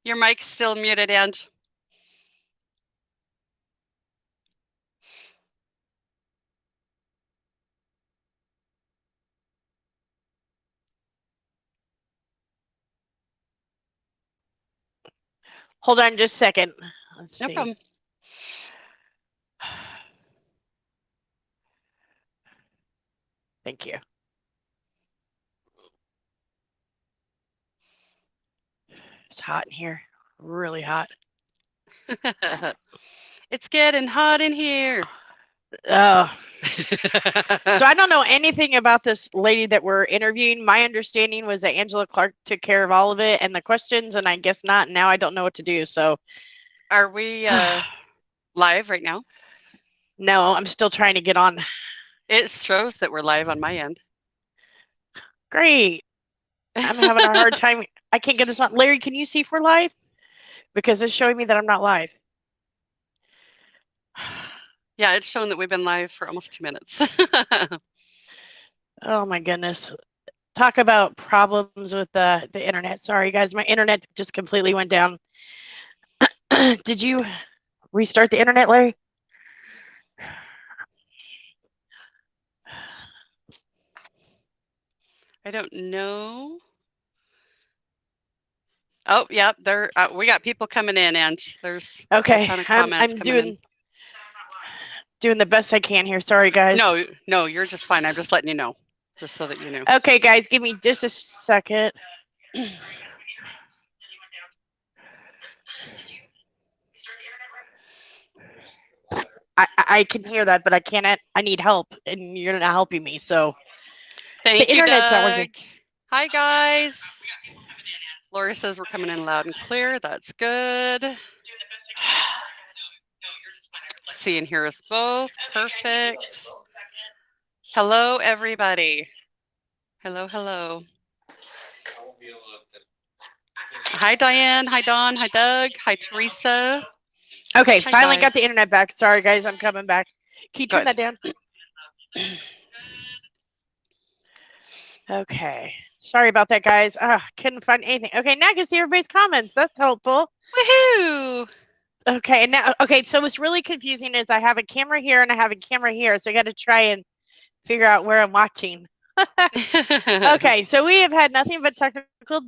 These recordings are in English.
Your mic's still muted, and Hold on just a second. Let's no see. problem. Thank you. It's hot in here. Really hot. It's getting hot in here. Oh. So I don't know anything about this lady that we're interviewing. My understanding was that Angela Clark took care of all of it and the questions, and I guess not. Now I don't know what to do. So Are we live right now? no, I'm still trying to get on. It shows that we're live on my end. Great. I'm having a hard time. I can't get this on. Larry, can you see if we're live? Because it's showing me that I'm not live. Yeah, it's shown that we've been live for almost 2 minutes. Oh my goodness. Talk about problems with the internet. Sorry guys, my internet just completely went down. Did you restart the internet, Larry? I don't know. Oh, yeah, there. We got people coming in, and there's a Okay, ton of I'm comments I'm coming in. doing the best I can here. Sorry guys. No, no, you're just fine. I'm just letting you know, just so that you know. Okay guys, give me just a second. I can hear that, but I can't. I need help, and you're not helping me. So the Thank you, internet's not Doug. working. Hi, guys. Lori says we're coming in loud and clear. That's good. See and hear us both. Perfect. Hello, everybody. Hello, hello. Hi, Diane. Hi, Dawn. Hi, Doug. Hi, Teresa. Okay, Hi, finally guys. got the internet back. Sorry guys, I'm coming back. Can you turn Good. that down? Okay. Sorry about that, guys. Couldn't find anything. Okay, now I can see everybody's comments. That's helpful. Woohoo! Okay, and now, okay, so what's really confusing is I have a camera here and I have a camera here, so I got to try and figure out where I'm watching. Okay, so we have had nothing but technical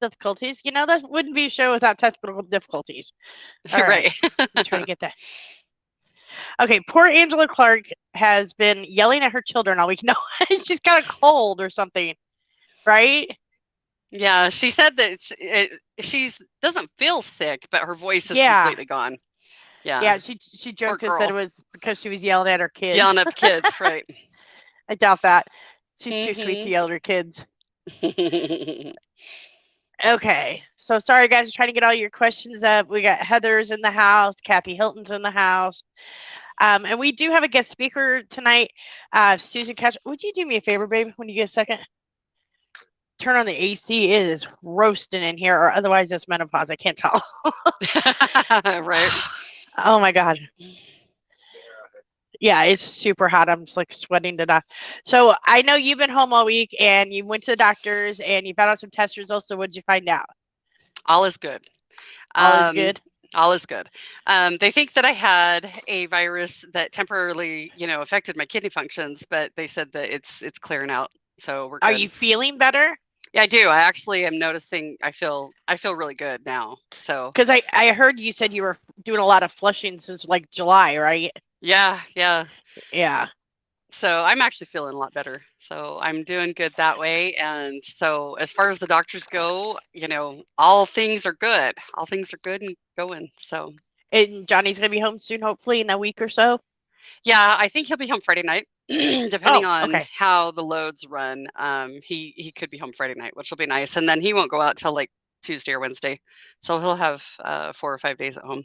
difficulties. You know, that wouldn't be a show without technical difficulties. All right, Right. let me try to get that. Okay, poor Angela Clark has been yelling at her children all week. No, she's got a cold or something, right? Yeah, she said that she doesn't feel sick, but her voice is Yeah. completely gone. Yeah. Yeah, she Poor joked and said it girl. was because she was yelling at her kids. Yelling at the kids, right? I doubt that. She's too sweet to Mhm. yell at her kids. Okay, so sorry guys, trying to get all your questions up. We got Heather's in the house, Kathy Hilton's in the house, and we do have a guest speaker tonight. Susan Catch, would you do me a favor, babe, when you get a second? Turn on the AC. It is roasting in here, or otherwise it's menopause. I can't tell. Right. Oh my god. Yeah, it's super hot. I'm just like sweating to death. So I know you've been home all week and you went to the doctors and you found out some test results. So what did you find out? All is good. All is Um, good. all is good. They think that I had a virus that temporarily, affected my kidney functions, but they said that it's clearing out, so we're Are good. you feeling better? Yeah, I do. I actually am noticing. I feel really good now. So Because I heard you said you were doing a lot of flushing since like July, right? yeah, yeah. Yeah. So I'm actually feeling a lot better. So I'm doing good that way. And so as far as the doctors go, all things are good. All things are good and going. So And Johnny's gonna be home soon, hopefully in a week or so. yeah, I think he'll be home Friday night, depending Oh, on okay. how the loads run. He could be home Friday night, which will be nice. And then he won't go out till like Tuesday or Wednesday. So he'll have 4 or 5 days at home.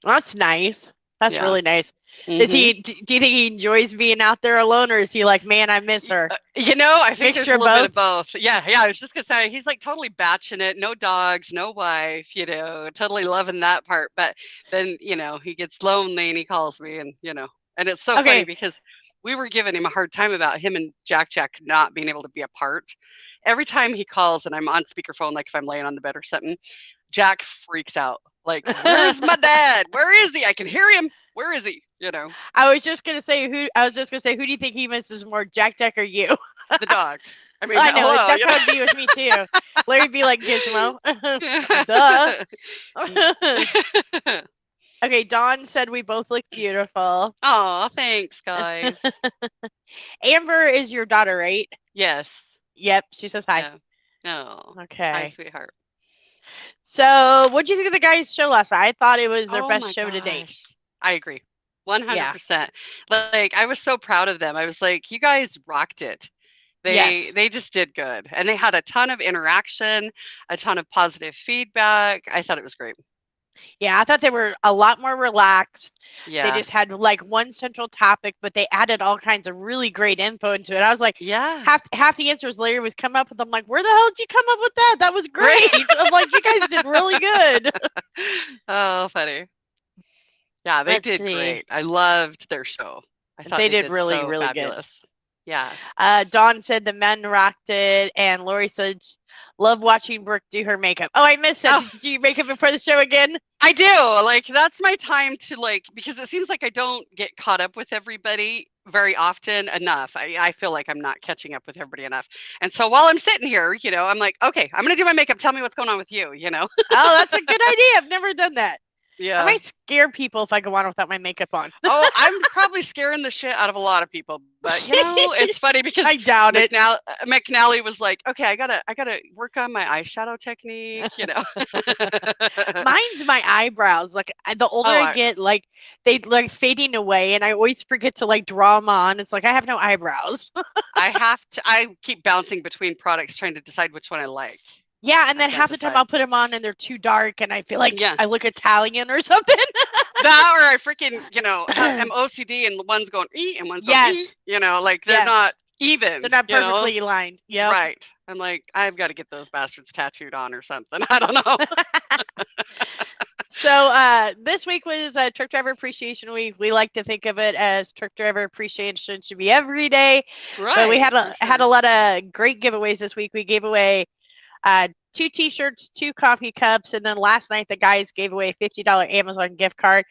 Well, that's nice. That's Yeah. really nice. Is Hmm. he? Do you think he enjoys being out there alone, or is he like, man, I miss her? I think there's Mixture a of little bit both. of both. Yeah, yeah. I was just gonna say he's like totally batching it. No dogs, no wife. Totally loving that part. But then he gets lonely and he calls me, and and it's so funny Okay. because we were giving him a hard time about him and Jack not being able to be apart. Every time he calls and I'm on speakerphone, like if I'm laying on the bed or something, Jack freaks out. Like, where's my dad? Where is he? I can hear him. Where is he? You know, I was just gonna say who do you think he misses more, Jack or you? the dog. I mean, I know hello, that's you how it'd be with me too. Larry'd be like Gizmo. Duh. know. Okay, Dawn said we both look beautiful. Oh, thanks, guys. Amber is your daughter, right? Yes. Yep, she says hi. Yeah. No. Hi, Okay. sweetheart. So, what'd you think of the guys' show last night? I thought it was their Oh best my show to date. gosh. I agree. Yeah. 100%. Like I was so proud of them. I was like, you guys rocked it. Yes. They just did good. And they had a ton of interaction, a ton of positive feedback. I thought it was great. Yeah, I thought they were a lot more relaxed. They Yeah. just had like one central topic, but they added all kinds of really great info into it. I was like, Yeah. half the answers Larry was coming up with. I'm like, where the hell did you come up with that? That was Right. great. I'm like, you guys did really good. Oh, funny. Yeah, they Let's did see. great. I loved their show. I thought They they did did really, so really good. fabulous. Yeah. Dawn said the men rocked it, and Lori said, love watching Brooke do her makeup. Oh, I missed that. Oh, Did you do your makeup before the show again? I do. Like that's my time to like because it seems like I don't get caught up with everybody very often enough. I feel like I'm not catching up with everybody enough. And so while I'm sitting here, I'm like, okay, I'm gonna do my makeup. Tell me what's going on with you. Oh, that's a good idea. I've never done that. I Yeah. might scare people if I go on without my makeup on. Oh, I'm probably scaring the shit out of a lot of people, but it's funny because I doubt it. McNally was like, okay, I gotta work on my eyeshadow technique. Mine's my eyebrows. Like the older Oh, I get, like they like fading away, and I always forget to like draw them on. It's like I have no eyebrows. I keep bouncing between products trying to decide which one I like. Yeah, and I then can't half the time decide. I'll put them on and they're too dark, and I feel like Yeah. I look Italian or something. That or I freaking, am OCD and one's going and one's going Yes, like they're not yes, even, they're not perfectly aligned. Yep. Right. I'm like, I've got to get those bastards tattooed on or something. I don't know. So this week was Truck Driver Appreciation Week. We like to think of it as Truck Driver Appreciation should be every day, but we Right. had a lot of great giveaways this week. We gave away 2 t-shirts, 2 coffee cups, and then last night the guys gave away a $50 Amazon gift card.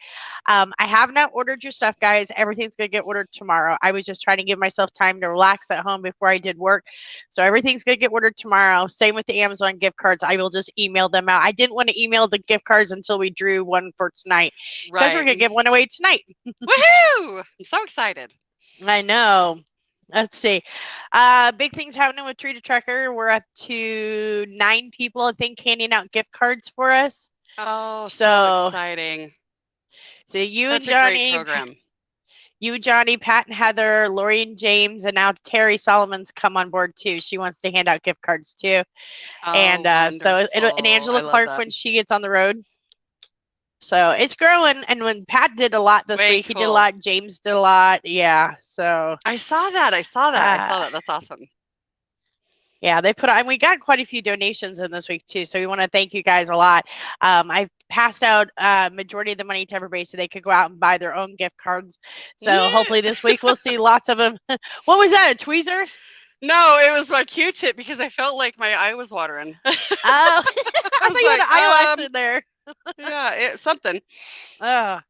I have not ordered your stuff, guys. Everything's gonna get ordered tomorrow. I was just trying to give myself time to relax at home before I did work, so everything's gonna get ordered tomorrow. Same with the Amazon gift cards. I will just email them out. I didn't want to email the gift cards until we drew one for tonight because we're gonna Right. give one away tonight. Woohoo! I'm so excited. I know. Let's see. Big things happening with Treat a Trucker. We're up to 9 people, I think, handing out gift cards for us. Oh, so So, exciting. so you Such and a great Johnny, program. Pat and Heather, Lori and James, and now Terry Solomon's come on board too. She wants to hand out gift cards too. And Oh, and wonderful. Angela I love Clark that. when she gets on the road. So it's growing. And when Pat did a lot this Way week, he did a cool. lot. James did a lot. Yeah. So I saw that. I saw uh, that. That's awesome. yeah, they put and we got quite a few donations in this week too. So we want to thank you guys a lot. I passed out majority of the money to everybody so they could go out and buy their own gift cards. So hopefully this week we'll see lots of them. What was that? A tweezer? No, it was my Q-tip because I felt like my eye was watering. Oh, I I was thought you had like, an eyelash in there. yeah, something. Oh.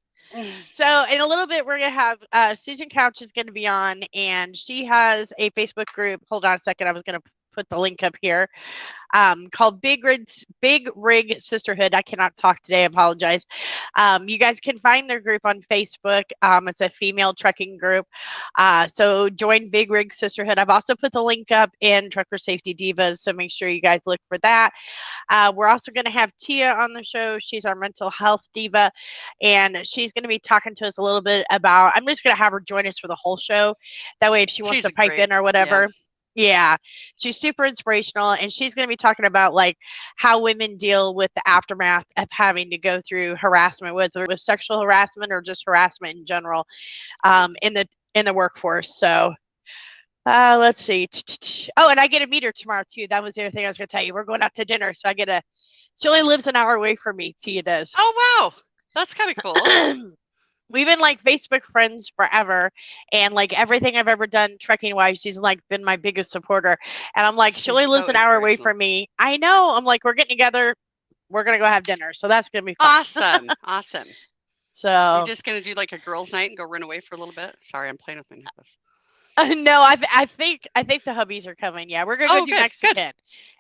So in a little bit, we're gonna have Susan Couch is gonna be on, and she has a Facebook group. Hold on a second, I was gonna put the link up here. Called Big Rig Sisterhood. I cannot talk today. I apologize. You guys can find their group on Facebook. It's a female trucking group. So join Big Rig Sisterhood. I've also put the link up in Trucker Safety Divas. So make sure you guys look for that. We're also going to have Tia on the show. She's our mental health diva, and she's going to be talking to us a little bit about. I'm just going to have her join us for the whole show. That way, if she wants She's to a pipe great, in or whatever. Yeah, she's super inspirational, and she's going to be talking about like how women deal with the aftermath of having to go through harassment, whether it was sexual harassment or just harassment in general, in the workforce. So let's see. Oh, and I get to meet her tomorrow too. That was the other thing I was going to tell you. We're going out to dinner, so I get a. She only lives an hour away from me. Tia does. Oh wow, that's kind of cool. We've been like Facebook friends forever, and like everything I've ever done trucking wise, she's like been my biggest supporter. And I'm like, she She's only lives so an hour away inspirational. from me. I know. I'm like, we're getting together. we're gonna go have dinner, so that's gonna be fun. Awesome. Awesome. Are you So just gonna do like a girls' night and go run away for a little bit? Sorry, I'm playing with my necklace. no, I think the hubbies are coming. Yeah, we're gonna go Oh, do good, good. Mexican,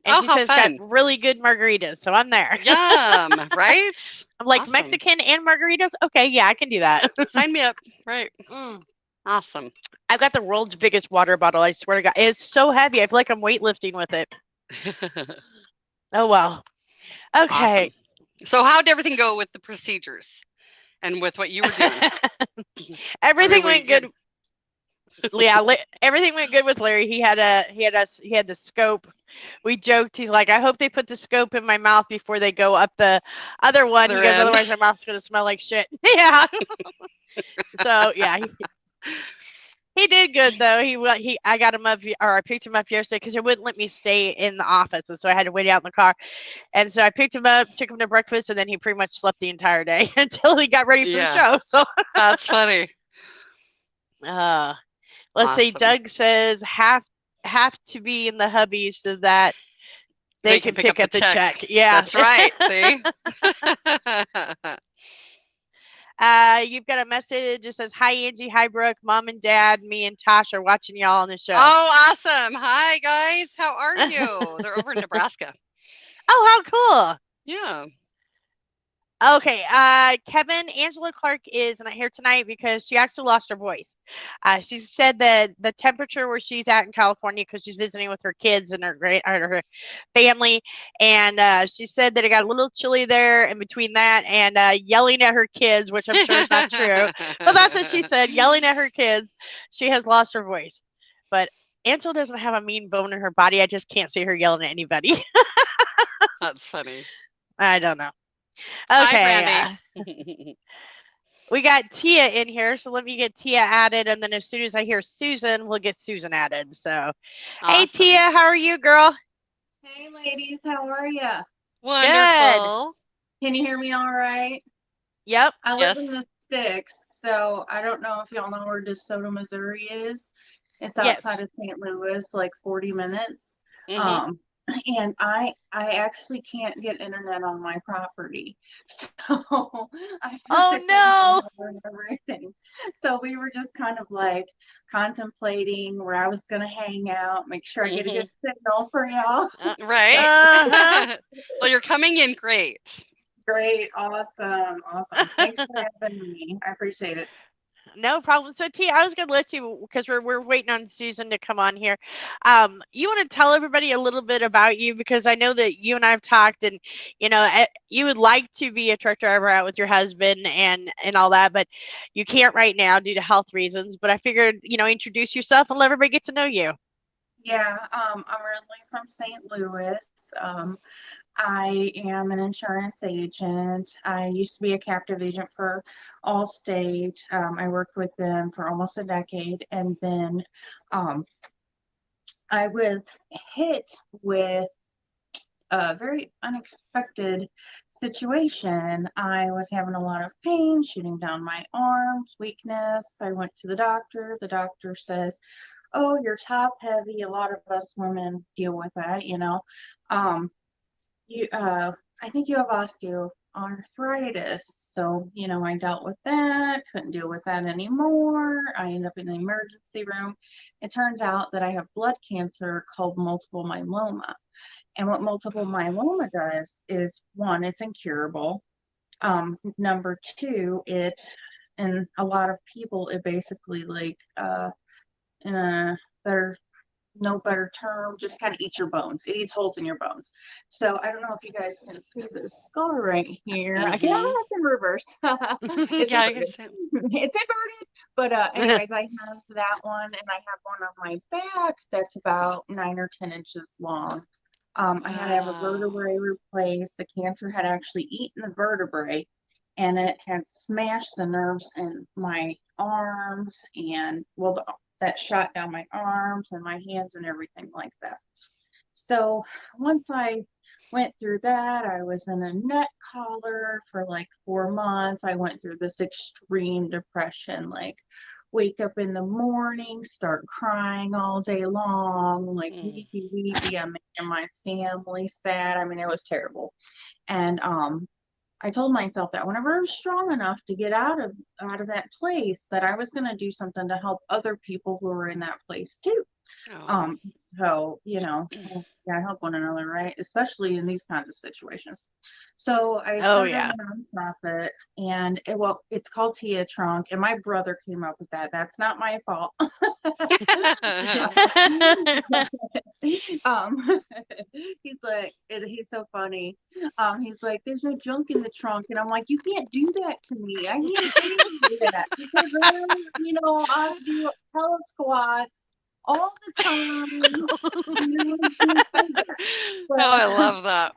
and Oh, she how says got fun. really good margaritas, so I'm there. Yum, right? I'm like Awesome. Mexican and margaritas. Okay, yeah, I can do that. Sign me up. Right. Mm. Awesome. I've got the world's biggest water bottle. I swear to God, it's so heavy. I feel like I'm weightlifting with it. Oh well. Okay. Awesome. So, how'd everything go with the procedures and with what you were doing? Everything Everything went went good. good. Yeah, everything went good with Larry. He had the scope. We joked. He's like, I hope they put the scope in my mouth before they go up the other one. He Other goes, end. otherwise my mouth's gonna smell like shit. Yeah. So yeah, he did good though. He I got him up or I picked him up yesterday because it wouldn't let me stay in the office, and so I had to wait out in the car. And so I picked him up, took him to breakfast, and then he pretty much slept the entire day until he got ready for the Yeah, show. So that's funny. uh, let's see. Awesome. Doug says have to be in the hubby so that they They can can pick pick up the up the check. check. Yeah. That's right. See? You've got a message. It says, "Hi Angie, hi Brooke, mom and dad, me and Tosh are watching y'all on the show." Oh, awesome. Hi, guys. How are you? They're over in Nebraska. Oh, how cool! Yeah. Okay, Kevin, Angela Clark is not here tonight because she actually lost her voice. She said that the temperature where she's at in California, because she's visiting with her kids and her family, and she said that it got a little chilly there, and between that and yelling at her kids, which I'm sure is not true, but that's what she said. Yelling at her kids, she has lost her voice. But Angela doesn't have a mean bone in her body. I just can't see her yelling at anybody. That's funny. I don't know. Hi, Okay. Brandy. We got Tia in here, so let me get Tia added, and then as soon as I hear Susan, we'll get Susan added. So, hey Tia, Awesome. how are you, girl? Hey ladies, how are ya? Good. Wonderful. Can you hear me all right? Yep. I live Yes. in the sticks, so I don't know if y'all know where DeSoto, Missouri is. It's outside Yes. of St. Louis, like 40 minutes. Mhm. Um, and I actually can't get internet on my property. So I have Oh to take phone no. number and everything. So we were just kind of like contemplating where I was gonna hang out, make sure I get a Mhm. good signal for y'all. Right. Uh-huh. Well, you're coming in great. Great, awesome, awesome. Thanks for having me. I appreciate it. No problem. So Tia, I was gonna let you because we're waiting on Susan to come on here. You want to tell everybody a little bit about you because I know that you and I have talked, and you would like to be a truck driver out with your husband and all that, but you can't right now due to health reasons. But I figured introduce yourself and let everybody get to know you. Yeah, I'm originally from St. Louis. I am an insurance agent. I used to be a captive agent for Allstate. I worked with them for almost a decade, and then um, I was hit with a very unexpected situation. I was having a lot of pain, shooting down my arms, weakness. I went to the doctor. The doctor says, "Oh, you're top heavy. A lot of us women deal with that, you know. Um, you I think you have osteoarthritis." So I dealt with that, couldn't deal with that anymore. I ended up in the emergency room. It turns out that I have blood cancer called multiple myeloma, and what multiple myeloma does is, one, it's incurable. Number two, it in a lot of people it basically, like, in a better no better term, just kind of eats your bones. It eats holes in your bones. So I don't know if you guys can see this scar right here. I can Mhm. in reverse. It's Yeah, I can inverted. see. It's inverted. But anyways, I have that one, and I have one on my back that's about 9 or 10 inches long. I had to have a Wow. vertebrae replaced. The cancer had actually eaten the vertebrae, and it had smashed the nerves in my arms, and well, that shot down my arms and my hands and everything like that. So once I went through that, I was in a neck collar for like 4 months. I went through this extreme depression, like wake up in the morning, start crying all day long, like Mm. weepy, weepy. I'm making my family sad. I mean, it was terrible. And I told myself that whenever I was strong enough to get out of that place, that I was going to do something to help other people who were in that place too. Oh. So, yeah, help one another, right? Especially in these kinds of situations. So I Oh started yeah. a nonprofit, and it's called Tia Trunk, and my brother came up with that. That's not my fault. um, he's so funny. He's like, there's no junk in the trunk, and I'm like, you can't do that to me. I need to do that because I have to do hella squats all the time. Oh, I But love that.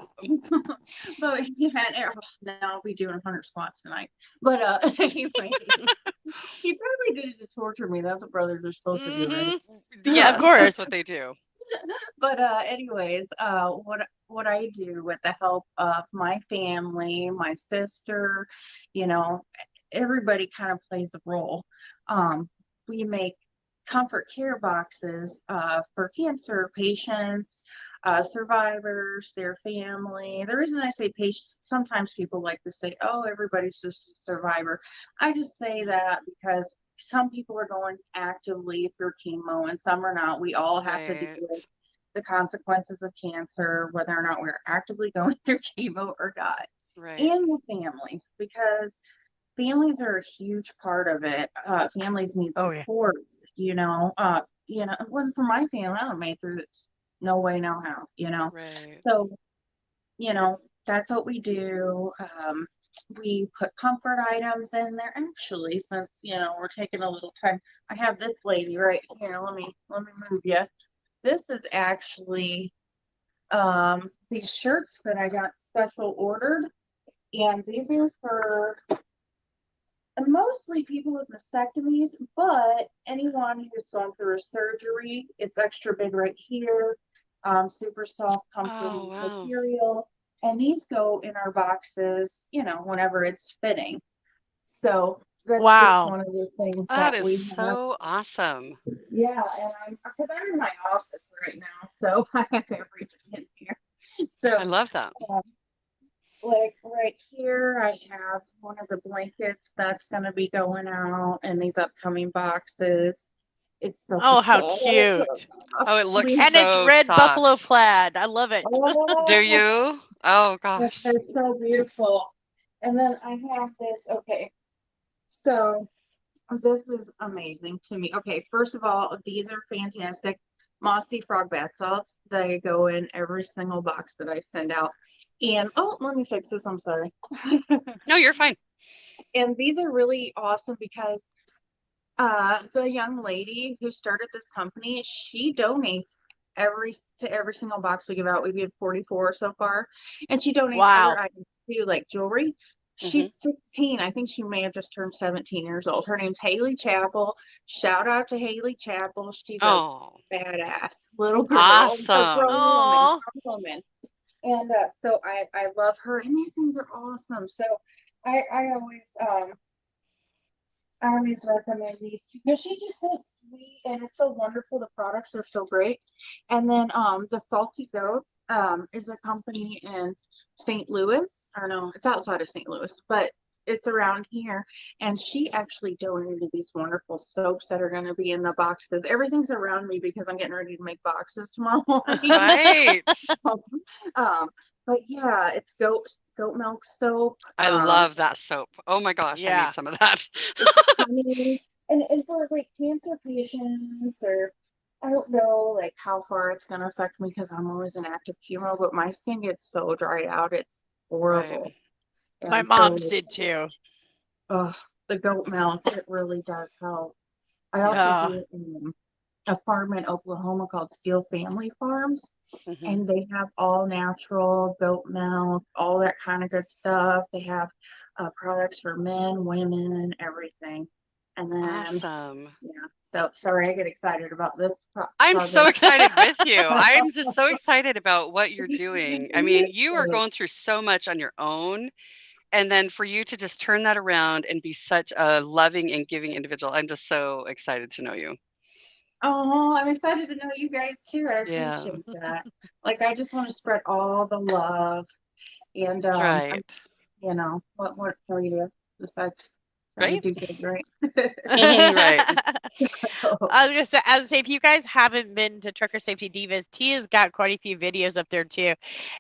but yeah, now I'll be doing 100 squats tonight. But anyway, he probably did it to torture me. That's what brothers are supposed to do, right? Hmm. Yeah, of Yes, that's course. what they do. But anyways, what I do with the help of my family, my sister, you know, everybody kind of plays a role. We make comfort care boxes for cancer patients, survivors, their family. The reason I say patients, sometimes people like to say, "Oh, everybody's just a survivor." I just say that because some people are going actively through chemo and some are not. We all have to deal Right. with the consequences of cancer, whether or not we're actively going through chemo or not, Right. and the families, because families are a huge part of it. Families need Oh yeah. support, it wasn't for my family, I would have made through this. No way, no how. Right. So, you know, that's what we do. We put comfort items in there. Actually, since we're taking a little time, I have this lady right here. Let me move you. This is actually these shirts that I got special ordered, and these are for mostly people with mastectomies, but anyone who's gone through a surgery. It's extra big right here, super soft, Oh, comfortable wow. material, and these go in our boxes, whenever it's fitting. So that's just Wow. one of the things That that is we have. so awesome. Yeah, and because I'm in my office right now, so I have everything in here. I So, love that. um, like right here, I have one of the blankets that's going to be going out in these upcoming boxes. It's so Oh, how cute. cute. Oh, it looks We And it's so red buffalo soft. plaid. I love it. Do oh, you? Oh, gosh. they're so beautiful. And then I have this. Okay, so this is amazing to me. Okay, first of all, these are fantastic mossy frog bath salts. They go in every single box that I send out. And oh, let me fix this. I'm sorry. No, you're fine. And these are really awesome because the young lady who started this company, she donates every single box we give out. We give 44 so far, and she donates other Wow. items too, like jewelry. Hmm. She's 16. I think she may have just turned 17 years old. Her name's Haley Chappell. Shout out to Haley Chappell. She's a Oh, badass little girl, a awesome. Oh. grown woman. And so I love her, and these things are awesome. So I always recommend these because she's just so sweet and it's so wonderful. The products are so great. And then the Salty Goat is a company in St. Louis. Or no, it's outside of St. Louis, but it's around here. And she actually donated these wonderful soaps that are going to be in the boxes. Everything's around me because I'm getting ready to make boxes tomorrow morning. Right. um, but yeah, it's goat milk soap. I love that soap. Oh my gosh, I need Yeah. some of that. It's honey, and for like cancer patients, or I don't know like how far it's gonna affect me because I'm always in active chemo, but my skin gets so dried out, it's Right. horrible. My And so, mom's did too. uh, the goat milk, it really does help. I also Yeah. Oh. do a farm in Oklahoma called Steel Family Farms, Hmm. and they have all natural goat milk, all that kind of good stuff. They have products for men, women, everything. And then, Awesome. yeah, so sorry, I get excited about this I'm so project. excited with you. I'm just so excited about what you're doing. I mean, you are going through so much on your own, And then for you to just turn that around and be such a loving and giving individual, I'm just so excited to know you. Oh, I'm excited to know you guys too. I Yeah, appreciate that. Like, I just want to spread all the love, and that's right. what for you besides trying to Right? do good, right? Right. I was gonna say, if you guys haven't been to Trucker Safety Divas, Tia's got quite a few videos up there too,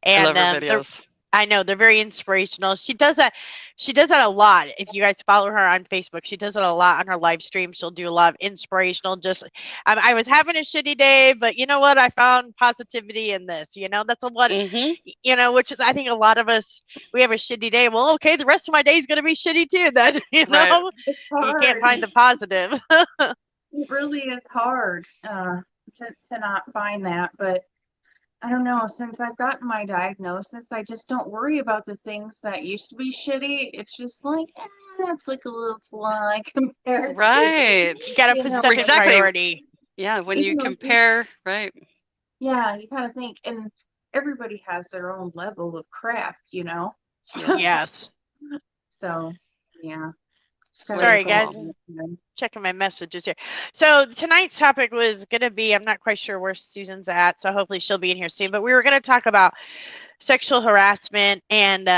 I love and her they're videos. I know they're very inspirational. She does that. She does that a lot. If you guys follow her on Facebook, she does it a lot on her live stream. She'll do a lot of inspirational. Just, I was having a shitty day, but you know what? I found positivity in this. That's a what. Hmm. Which is, I think, a lot of us, we have a shitty day. Well, okay, the rest of my day is going to be shitty too. Then Right. It's you can't hard. find the positive. It really is hard to not find that, but I don't know. Since I've gotten my diagnosis, I just don't worry about the things that used to be shitty. It's just like, it's like a little fly compared to, Right. You got to you put know, stuff in Exactly. priority. Yeah, when you even though, compare, right. yeah, you kind of think, and everybody has their own level of crap, Yeah. Yes. So, yeah, just gotta Way Sorry, take it cool. guys. one. Checking my messages here. So tonight's topic was going to be, I'm not quite sure where Susan's at, so hopefully she'll be in here soon, but we were going to talk about sexual harassment and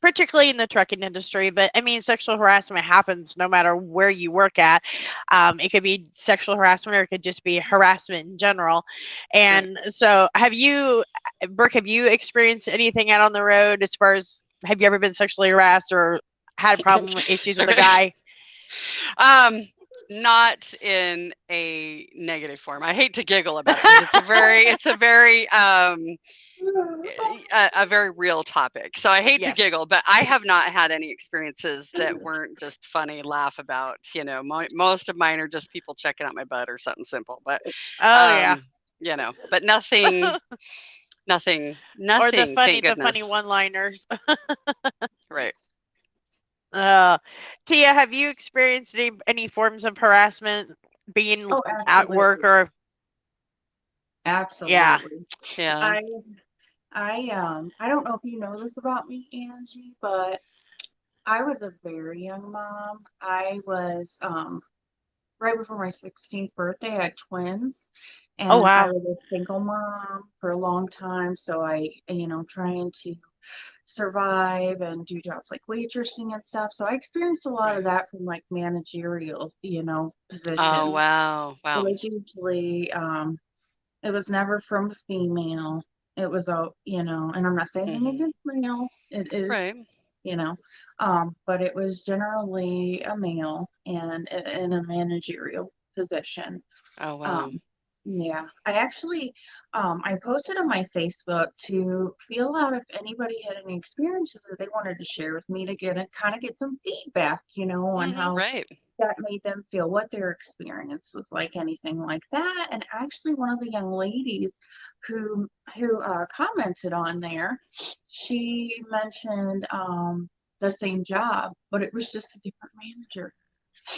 particularly in the trucking industry. But I mean, sexual harassment happens no matter where you work at. It could be sexual harassment or it could just be harassment in general. Right. And so Brooke, have you experienced anything out on the road as far as, have you ever been sexually harassed or had problem issues with a Okay. guy? Um, not in a negative form. I hate to giggle about it because it's a very real topic. So I hate to Yes. giggle, but I have not had any experiences that weren't just funny, laugh about. Most of mine are just people checking out my butt or something simple. But Oh yeah. um, but nothing, nothing, Or the nothing. funny Thank the goodness. funny one-liners. Right. Uh, Tia, have you experienced any forms of harassment being Oh, at work absolutely. or yeah? Absolutely. Yeah. I I don't know if you know this about me, Angie, but I was a very young mom. I was right before my 16th birthday, I had twins, Oh and I wow. was a single mom for a long time. So trying to survive and do jobs like waitressing and stuff. So I experienced a lot Right. of that from like managerial, Oh positions. wow. It Wow. was usually it was never from a female. It was and I'm not saying anything Hmm. against males. It is, Right. you know, but it was generally a male and in a managerial position. Oh wow. Um, yeah, I actually, I posted on my Facebook to feel out if anybody had any experiences that they wanted to share with me to get some feedback, on Hmm. how Right. that made them feel, what their experience was like, anything like that. And actually, one of the young ladies who commented on there, she mentioned the same job, but it was just a different manager.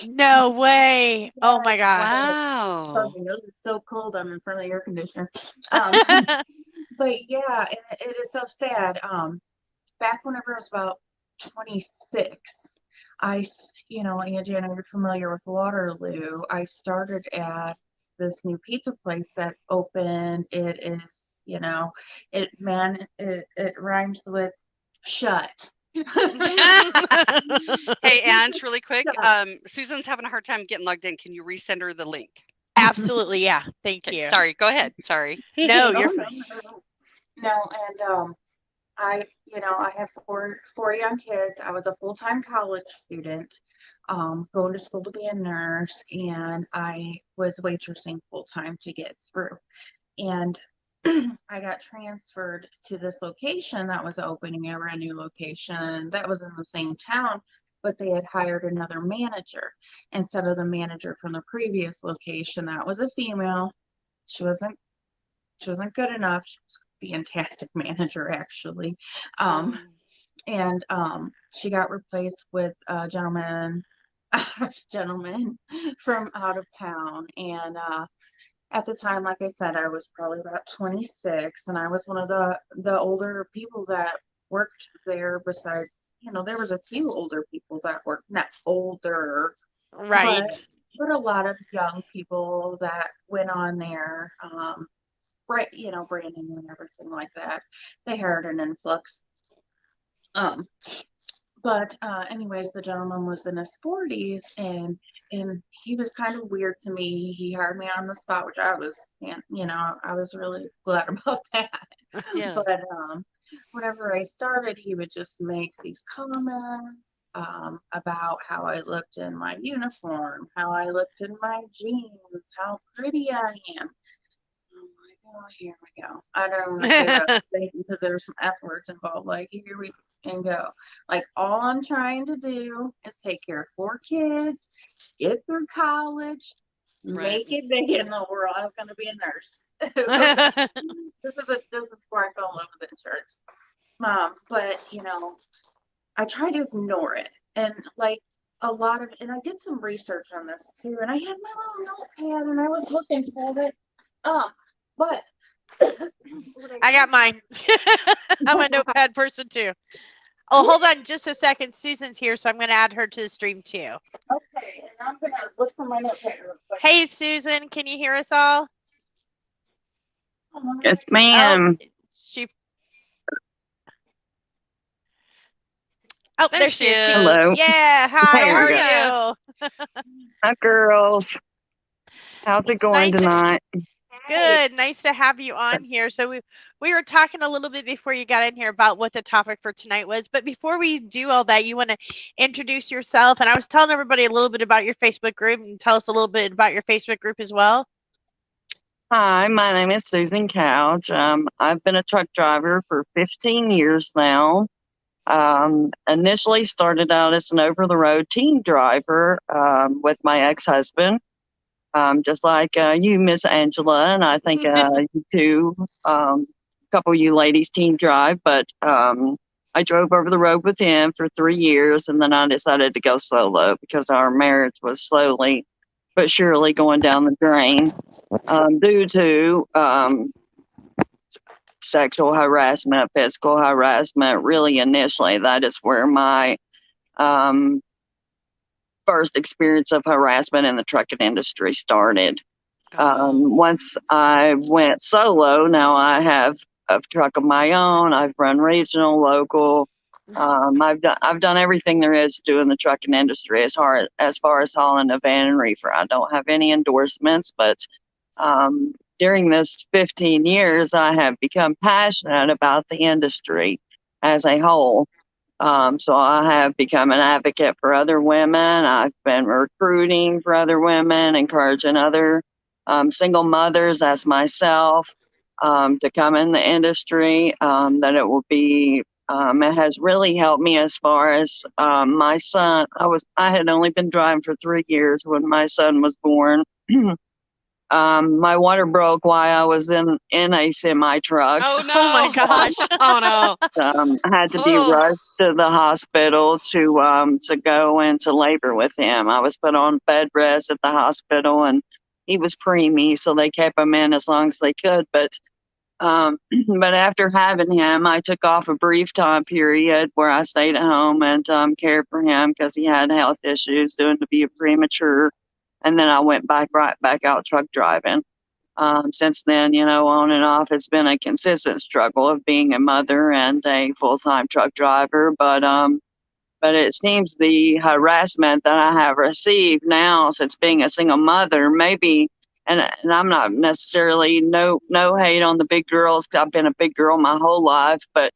No way. Oh my gosh. Wow. Sorry, it is so cold. I'm in front of the air conditioner. Um, but yeah, and it is so sad. Back whenever I was about 26, Angie and I are familiar with Waterloo. I started at this new pizza place that opened. It is, it rhymes with shut. Hey, Ange, really quick. Shut. Susan's having a hard time getting logged in. Can you resend her the link? Absolutely, yeah. Thank Okay, you. sorry. Go ahead. Sorry. No, Oh, you're no, fine. no, no. No, and I have four young kids. I was a full-time college student, going to school to be a nurse, and I was waitressing full-time to get through. And I got transferred to this location that was opening, a brand new location that was in the same town, but they had hired another manager instead of the manager from the previous location. That was a female. She wasn't she wasn't good enough. She was a fantastic manager, actually. Um, Oh. and she got replaced with a gentleman from out of town. And at the time, like I said, I was probably about 26, and I was one of the older people that worked there besides there was a few older people that were not older, but Right. a lot of young people that went on there, right, brand new and everything like that. They hired an influx. Um, but anyways, the gentleman was in his 40s, and he was kind of weird to me. He hired me on the spot, which I was, I was really glad about that. Yeah. But whenever I started, he would just make these comments about how I looked in my uniform, how I looked in my jeans, how pretty I am. I'm like, oh, here we go. I don't want to say what I was thinking because there's some F words involved. Like, here we go. Like, all I'm trying to do is take care of 4 kids, get through college, Right. make it big in the world. I was going to be a nurse. This is where I fell in love with insurance. But I try to ignore it. And like and I did some research on this too, and I had my little notepad and I was looking for it. But I got mine. I'm a notepad person too. Oh, hold on just a second. Susan's here, so I'm going to add her to the stream too. Okay, and I'm gonna look for my notepad real quick. Hey, Susan, can you hear us all? Yes, ma'am. She. Oh, there she is. Hello. Yeah. Hi. There How we are go. you? Hi, girls. How's it going tonight? Good. Nice to have you on here. So we were talking a little bit before you got in here about what the topic for tonight was. But before we do all that, you want to introduce yourself. And I was telling everybody a little bit about your Facebook group, and tell us a little bit about your Facebook group as well. Hi, my name is Susan Couch. I've been a truck driver for 15 years now. Initially started out as an over-the-road team driver with my ex-husband. Just like you, Miss Angela, and I think you too. A couple of you ladies team drive, but I drove over the road with him for 3 years, and then I decided to go solo because our marriage was slowly but surely going down the drain due to sexual harassment, physical harassment. Really, initially, that is where my um, first experience of harassment in the trucking industry started. Once I went solo, now I have a truck of my own. I've run regional, local. I've done everything there is to do in the trucking industry as far as hauling a van and reefer. I don't have any endorsements, but during this 15 years, I have become passionate about the industry as a whole. So I have become an advocate for other women. I've been recruiting for other women, encouraging other single mothers as myself to come in the industry. That it will be. It has really helped me as far as my son. I had only been driving for 3 years when my son was born. My water broke while I was in a semi truck. Oh no! Oh my gosh! Oh no! I had to be rushed to the hospital to go into labor with him. I was put on bed rest at the hospital, and he was preemie, so they kept him in as long as they could. But but after having him, I took off a brief time period where I stayed at home and cared for him because he had health issues, due to be a premature. And then I went right back out truck driving. Since then, on and off, it's been a consistent struggle of being a mother and a full-time truck driver. But it seems the harassment that I have received now since being a single mother, maybe, and I'm not necessarily no hate on the big girls, 'cause I've been a big girl my whole life, but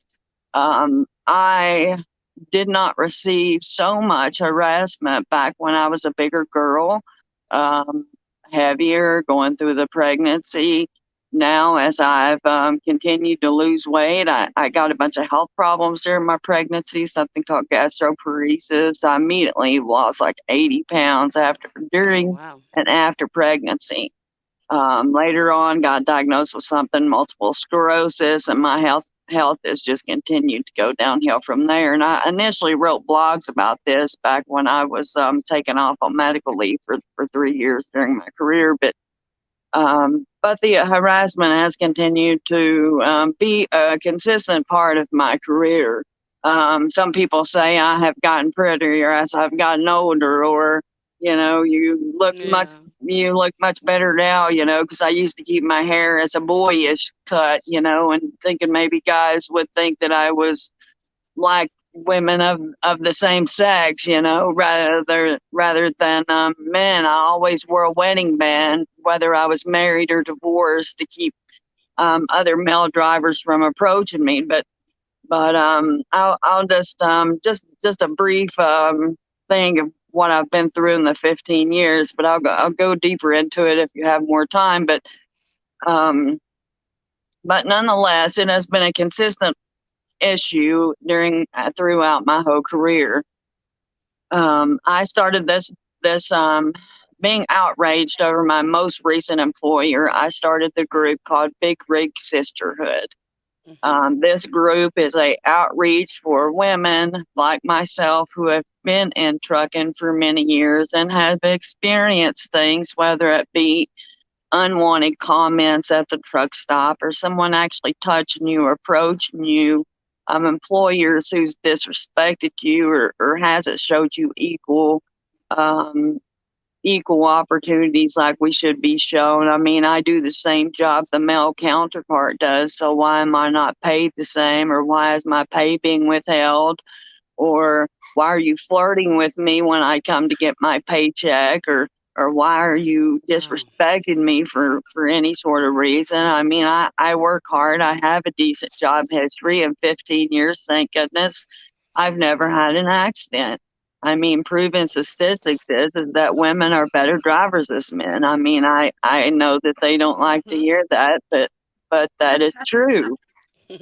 I did not receive so much harassment back when I was a bigger girl. Um, Heavier, going through the pregnancy. Now, as I've continued to lose weight, I got a bunch of health problems during my pregnancy, something called gastroparesis. I immediately lost like 80 pounds during and after pregnancy. Later on, got diagnosed with something, multiple sclerosis, and my health has just continued to go downhill from there. And I initially wrote blogs about this back when I was taken off on medical leave for 3 years during my career. But the harassment has continued to be a consistent part of my career. Some people say I have gotten prettier as I've gotten older, or Yeah. you look much better now, because I used to keep my hair as a boyish cut, and thinking maybe guys would think that I was like women of the same sex, rather than men. I always wore a wedding band, whether I was married or divorced, to keep other male drivers from approaching me. But I'll just a brief thing of what I've been through in the 15 years. But I'll go deeper into it if you have more time. Um, but nonetheless, it has been a consistent issue throughout my whole career. I started this being outraged over my most recent employer. I started the group called Big Rig Sisterhood. This group is a outreach for women like myself who have been in trucking for many years and have experienced things, whether it be unwanted comments at the truck stop or someone actually touching you or approaching you, employers who's disrespected you or hasn't showed you um, equal opportunities like we should be shown. I mean, I do the same job the male counterpart does, so why am I not paid the same, or why is my pay being withheld, or why are you flirting with me when I come to get my paycheck, or why are you Wow. disrespecting me for any sort of reason? I mean, I work hard. I have a decent job history in 15 years, thank goodness. I've never had an accident. I mean, proven statistics is that women are better drivers as men. I mean, I know that they don't like to Mhm. hear that, but that is true.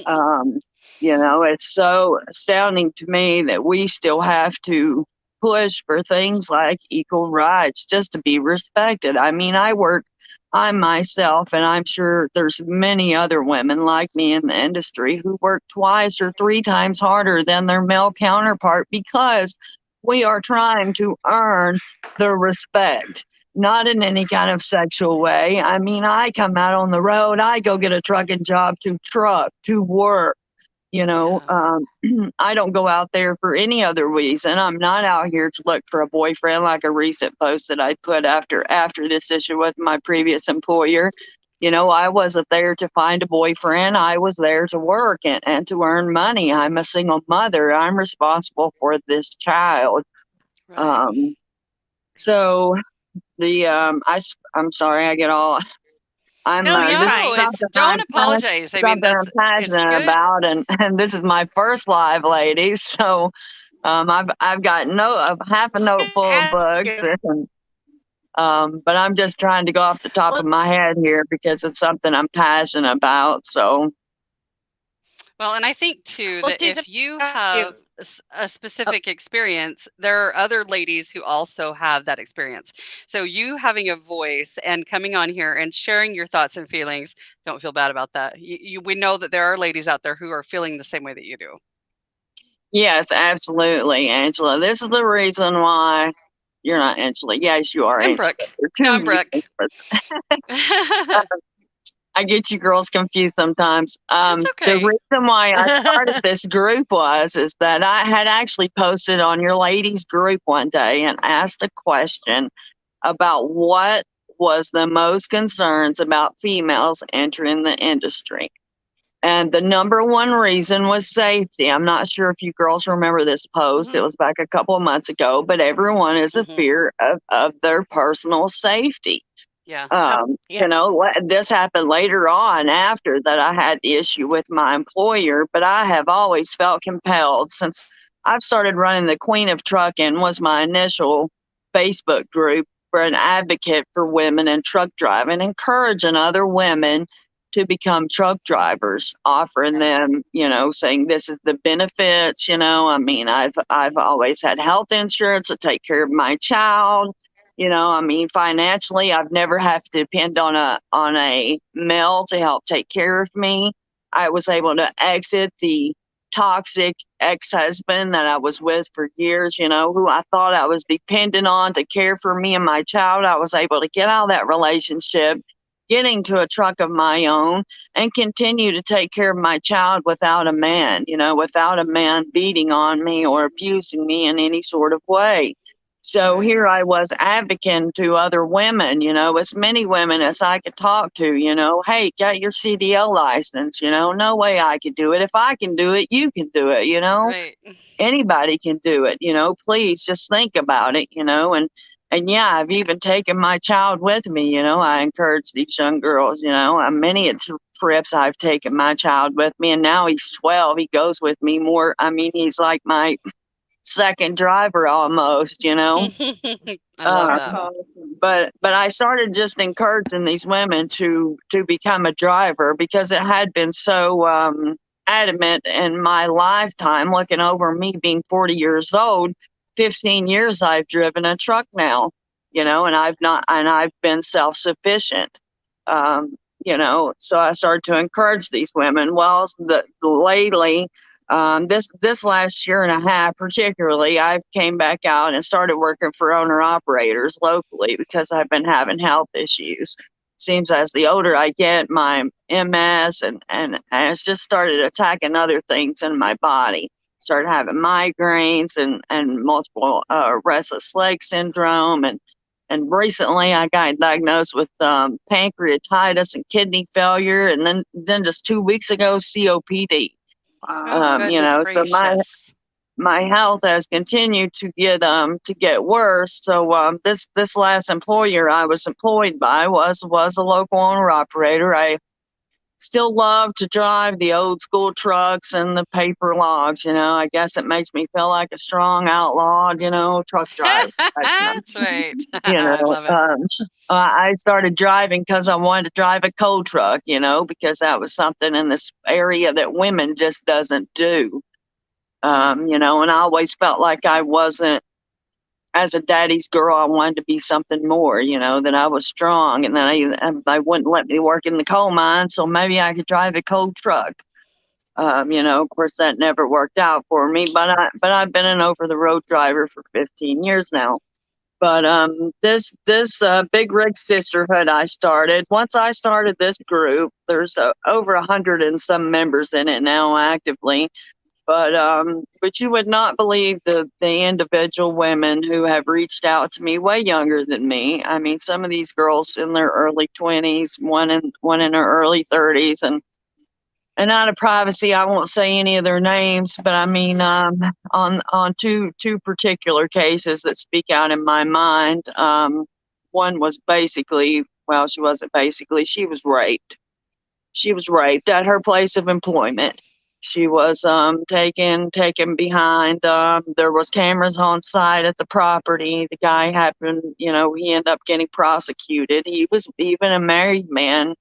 Um, it's so astounding to me that we still have to push for things like equal rights just to be respected. I mean, I myself, and I'm sure there's many other women like me in the industry who work twice or three times harder than their male counterpart because we are trying to earn the respect, not in any kind of sexual way. I mean, I come out on the road, I go get a trucking job to truck, to work. Yeah. I don't go out there for any other reason. I'm not out here to look for a boyfriend, like a recent post that I put after this issue with my previous employer. I wasn't there to find a boyfriend. I was there to work and to earn money. I'm a single mother. I'm responsible for this child. Right. Um, so I'm sorry, I get all I'm No, you're this is fine. No, it's something don't apologize. I mean, something I'm it's passionate good. about, and this is my first live, ladies. So I've got half a note full of Ask books, you. and but I'm just trying to go off the top Well, of my head here because it's something I'm passionate about. So Well, and I think too well, that Susan, if you ask have you. a Oh, specific experience, there are other ladies who also have that experience. So you having a voice and coming on here and sharing your thoughts and feelings, don't feel bad about that. We know that there are ladies out there who are feeling the same way that you do. yes, absolutely, Angela. This is the reason why you're not Angela. Yes, you are I'm Angela. Brooke. You're No, two I'm Brooke. Angelas. I get you girls confused sometimes. It's The okay. reason why I started this group is that I had actually posted on your ladies group one day and asked a question about what was the most concerns about females entering the industry. And the number one reason was safety. I'm not sure if you girls remember this post. It Mhm. was back a couple of months ago, but everyone is a Mhm. fear of their personal safety. Yeah. yep, yep. This happened later on after that I had the issue with my employer, but I have always felt compelled since I've started running the Queen of Trucking was my initial Facebook group for an advocate for women in truck driving, encouraging other women to become truck drivers, offering them, saying this is the benefits, I mean, I've always had health insurance to take care of my child. I mean, financially, I've never had to depend on a male to help take care of me. I was able to exit the toxic ex-husband that I was with for years, who I thought I was dependent on to care for me and my child. I was able to get out of that relationship getting to a truck of my own and continue to take care of my child without a man, without a man beating on me or abusing me in any sort of way. So here I was advocating to other women, as many women as I could talk to, hey, get your CDL license, no way I could do it. If I can do it, you can do it, Right. anybody can do it, please just think about it, and yeah, I've even taken my child with me, I encourage these young girls, on many trips I've taken my child with me, and now he's 12. He goes with me more. I mean, he's like my second driver almost, I love Uh, that. but I started just encouraging these women to become a driver because it had been so adamant in my lifetime. Looking over me being 40 years old, 15 years I've driven a truck now, and I've been self sufficient. Um, so I started to encourage these women. Well, lately, this last year and a half, particularly, I came back out and started working for owner operators locally because I've been having health issues. Seems as the older I get, my MS and it's just started attacking other things in my body. Started having migraines and multiple restless leg syndrome and recently I got diagnosed with pancreatitis and kidney failure, and then just 2 weeks ago COPD. Oh, goodness So gracious. my health has continued to get worse. So this last employer I was employed by was a local owner operator. I still love to drive the old school trucks and the paper logs. I guess it makes me feel like a strong outlaw, truck driver. That's right. You I know, love it. um, I started driving because I wanted to drive a coal truck, because that was something in this area that women just doesn't do. And I always felt like I wasn't, as a daddy's girl, I wanted to be something more, that I was strong and then I wouldn't let me work in the coal mine. So maybe I could drive a coal truck. Of course that never worked out for me, but I've been an over the road driver for 15 years now. But this big rig sisterhood I started. Once I started this group, there's over 100 and some members in it now actively. But you would not believe the individual women who have reached out to me, way younger than me. I mean, some of these girls in their early 20s, one in her early 30s, and out of privacy, I won't say any of their names, but I mean, on two particular cases that speak out in my mind. One was basically, well, she wasn't basically, she was raped. She was raped at her place of employment. She was taken behind. There was cameras on site at the property. The guy happened, he ended up getting prosecuted. He was even a married man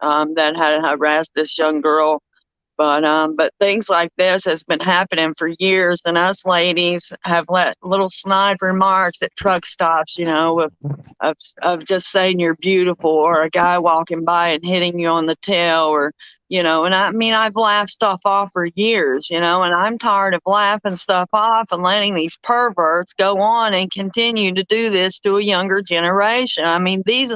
that had harassed this young girl. But things like this has been happening for years, and us ladies have let little snide remarks at truck stops, of just saying you're beautiful, or a guy walking by and hitting you on the tail, or and I mean I've laughed stuff off for years, and I'm tired of laughing stuff off and letting these perverts go on and continue to do this to a younger generation. I mean these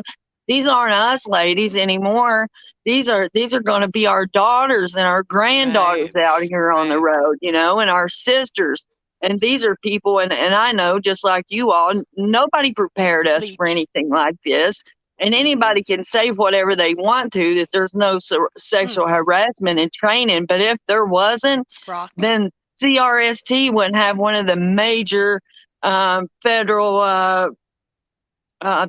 aren't us ladies anymore. These are going to be our daughters and our granddaughters Right. out here on the Right. road, and our sisters. And these are people, and I know, just like you all, nobody prepared us for Bleach. anything like this. And anybody can say whatever they want to, that there's no sexual harassment and training. But if there wasn't, Rock. then CRST wouldn't have one of the major federal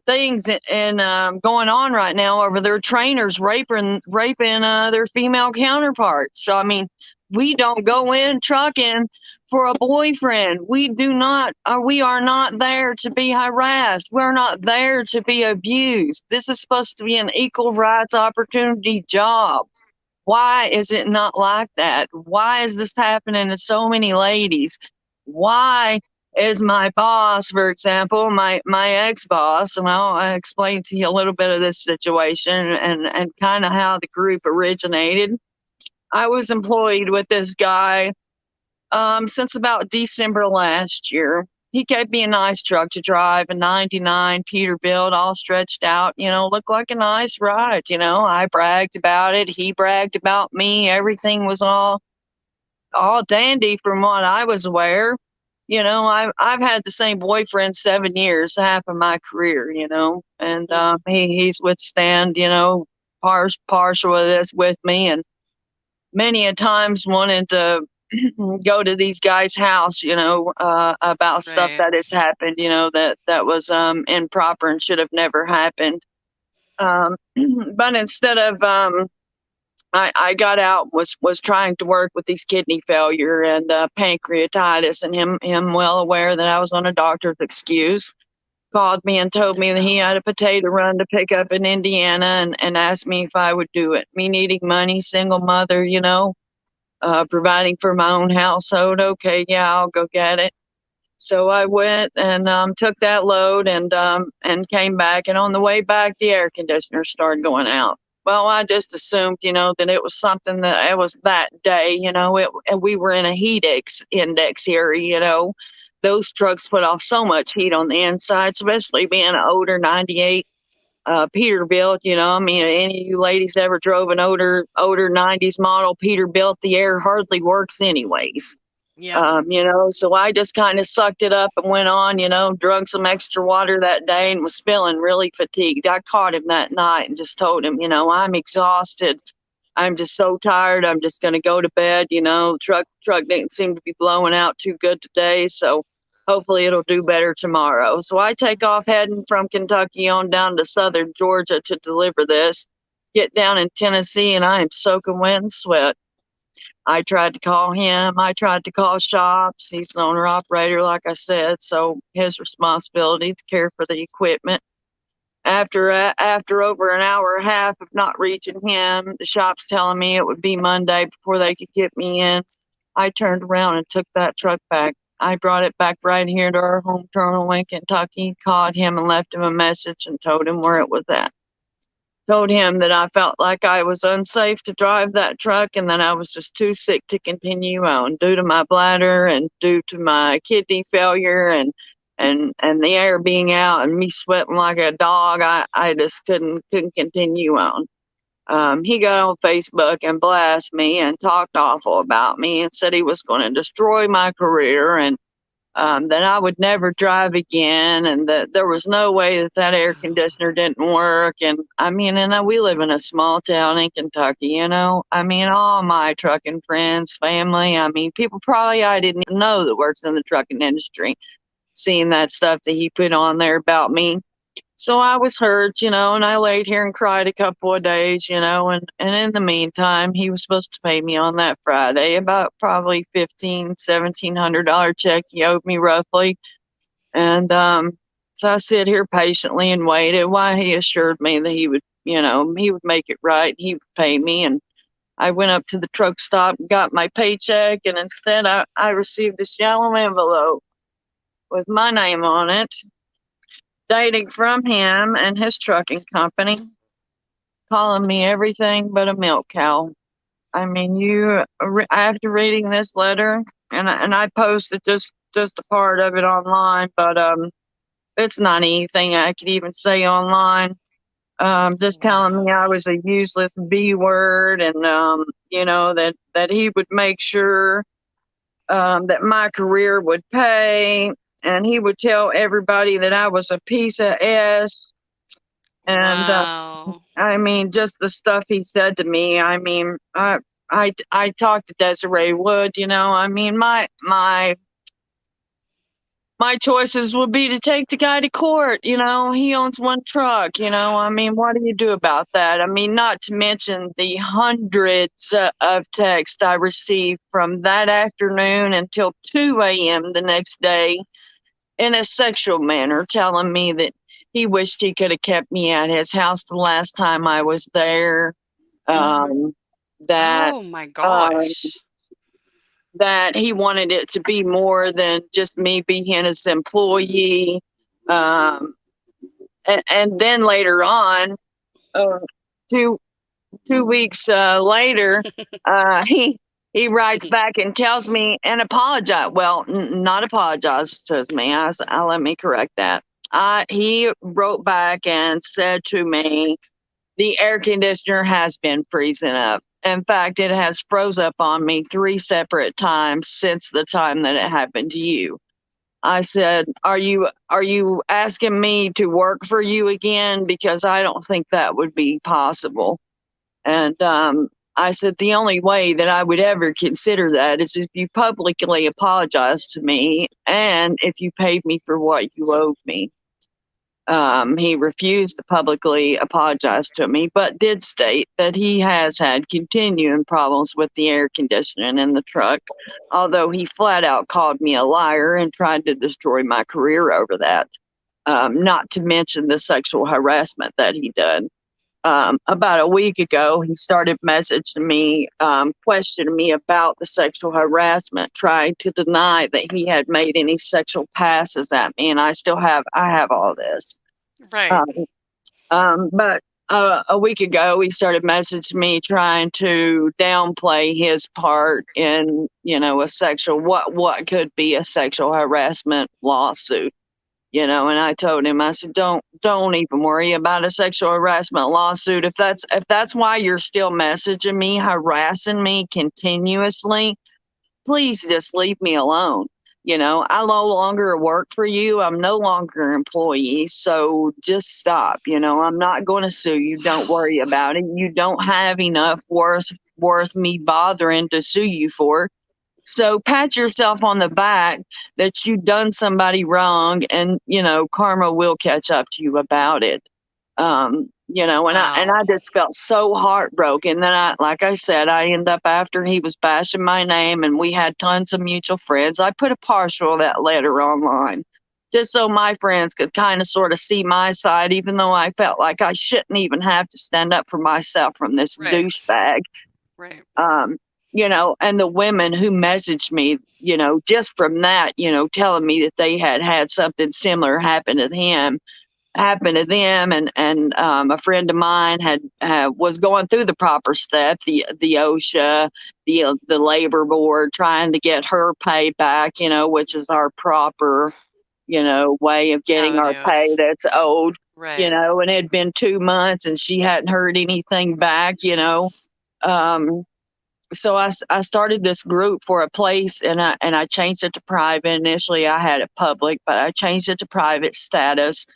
things and going on right now over their trainers raping their female counterparts. So I mean, we don't go in trucking for a boyfriend. We are not there to be harassed. We're not there to be abused. This is supposed to be an equal rights opportunity job. Why is it not like that? Why is this happening to so many ladies? Why is my boss, for example, my ex-boss, and I'll explain to you a little bit of this situation and kind of how the group originated. I was employed with this guy since about December last year. he gave me a nice truck to drive, a 99 Peterbilt, all stretched out, looked like a nice ride. I bragged about it. He bragged about me. Everything was all dandy from what I was aware. I've had the same boyfriend 7 years, half of my career, and he's withstand, partial of this with me, and many a times wanted to go to these guys' house, about stuff Right. that has happened, that was improper and should have never happened. But instead of I got out, was trying to work with these kidney failure and pancreatitis, and him well aware that I was on a doctor's excuse, called me and told me that he had a potato run to pick up in Indiana, and asked me if I would do it. Me needing money, single mother, providing for my own household. Okay, yeah, I'll go get it. So I went and took that load and came back. And on the way back, the air conditioner started going out. Well, I just assumed, that it was something that it was that day. And we were in a index here. Those trucks put off so much heat on the inside, especially being an older 98 Peterbilt. I mean, any of you ladies ever drove an older 90s model Peterbilt? The air hardly works anyways. Yeah. So I just kind of sucked it up and went on, drunk some extra water that day and was feeling really fatigued. I caught him that night and just told him, I'm exhausted. I'm just so tired. I'm just going to go to bed. Truck didn't seem to be blowing out too good today. So hopefully it'll do better tomorrow. So I take off heading from Kentucky on down to southern Georgia to deliver this, get down in Tennessee, and I am soaking wet and sweat. I tried to call him. I tried to call shops. He's an owner operator, like I said, so his responsibility to care for the equipment. After over an hour and a half of not reaching him, the shop's telling me it would be Monday before they could get me in. I turned around and took that truck back. I brought it back right here to our home terminal in Kentucky, called him and left him a message and told him where it was at. Told him that I felt like I was unsafe to drive that truck and that I was just too sick to continue on due to my bladder and due to my kidney failure and the air being out and me sweating like a dog. I just couldn't continue on. He got on Facebook and blasted me and talked awful about me and said he was going to destroy my career and that I would never drive again, and that there was no way that air conditioner didn't work. And I mean, we live in a small town in Kentucky, I mean, all my trucking friends, family, I mean, people probably I didn't even know that works in the trucking industry, seeing that stuff that he put on there about me. So I was hurt, and I laid here and cried a couple of days, and in the meantime, he was supposed to pay me on that Friday about probably $1,700 check he owed me roughly. And so I sit here patiently and waited while he assured me that he would, he would make it right. He would pay me. And I went up to the truck stop and got my paycheck. And instead, I received this yellow envelope with my name on it, dating from him and his trucking company, calling me everything but a milk cow. I mean, after reading this letter, and I posted just a part of it online, but it's not anything I could even say online. Just telling me I was a useless B word, and that he would make sure that my career would pay, and he would tell everybody that I was a piece of S. And Wow. I mean, just the stuff he said to me. I mean, I talked to Desiree Wood. I mean, my choices would be to take the guy to court. He owns one truck. I mean, what do you do about that? I mean, not to mention the hundreds of texts I received from that afternoon until 2 a.m. the next day in a sexual manner, telling me that he wished he could have kept me at his house the last time I was there. That Oh my um, gosh. that he wanted it to be more than just me being his employee. Um, and then later on, uh, two 2 weeks later, he he writes back and tells me and apologize. Well, not apologize to me. Let me correct that. He wrote back and said to me, the air conditioner has been freezing up. In fact, it has froze up on me 3 separate times since the time that it happened to you. I said, are you asking me to work for you again? Because I don't think that would be possible. And I said, the only way that I would ever consider that is if you publicly apologize to me and if you paid me for what you owed me. He refused to publicly apologize to me, but did state that he has had continuing problems with the air conditioning in the truck, although he flat out called me a liar and tried to destroy my career over that. Not to mention the sexual harassment that he did. About a week ago, he started messaging me, questioning me about the sexual harassment, trying to deny that he had made any sexual passes at me, and I have all this. Right. But a week ago, he started messaging me trying to downplay his part in, a sexual what could be a sexual harassment lawsuit. And I told him, I said, don't even worry about a sexual harassment lawsuit. If that's why you're still messaging me, harassing me continuously, please just leave me alone. I no longer work for you. I'm no longer an employee. So just stop. I'm not going to sue you. Don't worry about it. You don't have enough worth me bothering to sue you for. So pat yourself on the back that you've done somebody wrong, and karma will catch up to you about it. And I just felt so heartbroken. Then like I said, I end up after he was bashing my name, and we had tons of mutual friends. I put a partial of that letter online, just so my friends could kind of sort of see my side, even though I felt like I shouldn't even have to stand up for myself from this douchebag. Right. And the women who messaged me, just from that, telling me that they had something similar happen to them, and a friend of mine was going through the proper step, the OSHA, the labor board, trying to get her pay back, which is our proper, way of getting our pay that's owed, right. And it had been 2 months and she hadn't heard anything back, so I started this group for a place, and I changed it to private. Initially, I had it public, but I changed it to private status,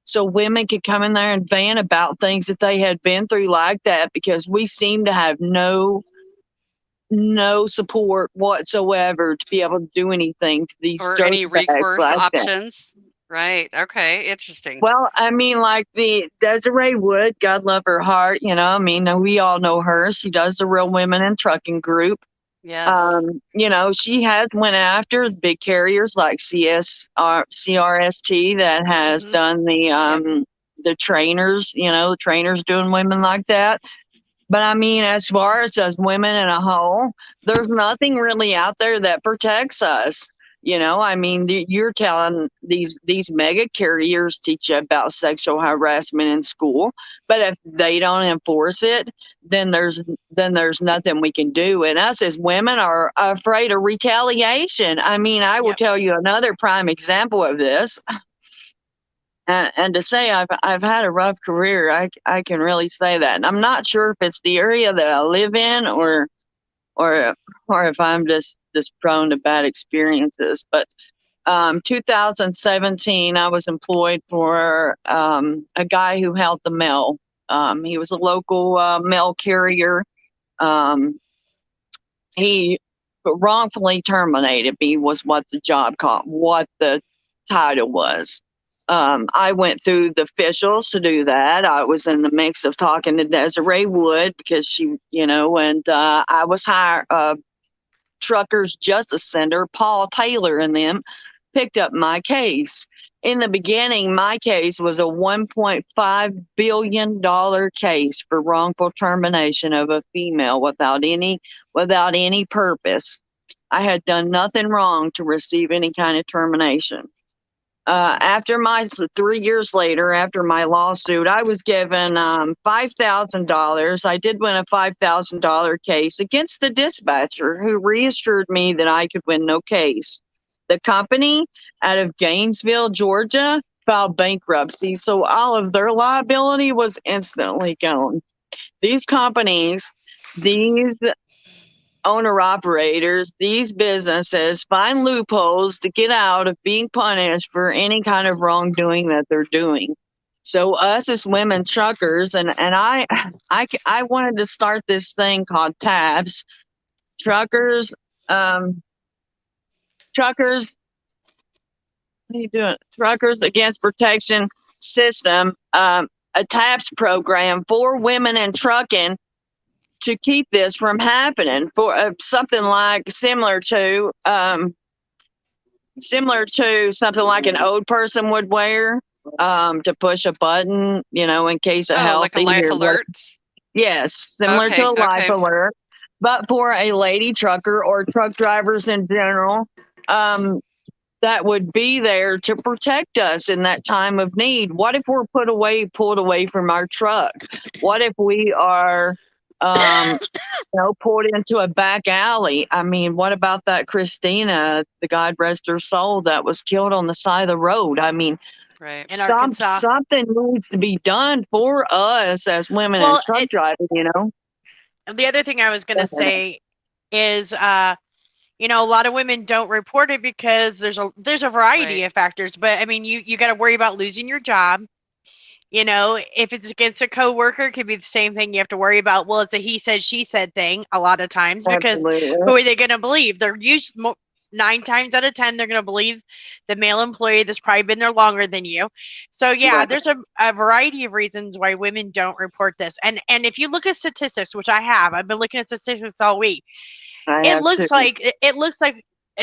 so women could come in there and vent about things that they had been through like that, because we seem to have no support whatsoever to be able to do anything to these or any recourse like options. That. Right. Okay. Interesting. Well, I mean, like the Desiree Wood, God love her heart, we all know her. She does the Real Women in Trucking group. Yes. She has went after big carriers like CRST that has done the trainers, the trainers doing women like that. But I mean, as far as women in a whole, there's nothing really out there that protects us. I mean, you're telling these mega carriers teach you about sexual harassment in school, but if they don't enforce it, then there's nothing we can do. And us as women are afraid of retaliation. I mean, I will tell you another prime example of this. And to say I've had a rough career, I can really say that. And I'm not sure if it's the area that I live in, or if I'm just prone to bad experiences. But 2017, I was employed for a guy who held the mail. He was a local mail carrier. He wrongfully terminated me was what the job called, what the title was. I went through the officials to do that. I was in the mix of talking to Desiree Wood because she, and I was hired. Truckers Justice Center, Paul Taylor and them picked up my case. In the beginning, my case was a $1.5 billion case for wrongful termination of a female without any purpose. I had done nothing wrong to receive any kind of termination. after 3 years later, after my lawsuit, I was given $5,000. I did win a $5,000 case against the dispatcher who reassured me that I could win no case. The company out of Gainesville, Georgia, filed bankruptcy, so all of their liability was instantly gone. These companies, these owner operators, these businesses find loopholes to get out of being punished for any kind of wrongdoing that they're doing. So us as women truckers, and I wanted to start this thing called TABS, truckers, truckers, what are you doing? Truckers Against Protection System, a TAPS program for women in trucking to keep this from happening, for something like similar to something like an old person would wear, to push a button, in case of health. Like a life alert? Yes, similar to a life alert, but for a lady trucker or truck drivers in general, that would be there to protect us in that time of need. What if we're pulled away from our truck? What if we are, pulled into a back alley? I mean, what about that Christina, the God rest her soul, that was killed on the side of the road? I mean, right. In Arkansas. Something needs to be done for us as women in truck driving, The other thing I was going to say is, a lot of women don't report it because there's a variety of factors. But I mean, you got to worry about losing your job. If it's against a coworker, it could be the same thing. You have to worry about, well, it's a he said, she said thing a lot of times, because who are they going to believe? They're usually 9 times out of 10, they're going to believe the male employee that's probably been there longer than you. So yeah, there's a variety of reasons why women don't report this. And if you look at statistics, which I've been looking at statistics all week. It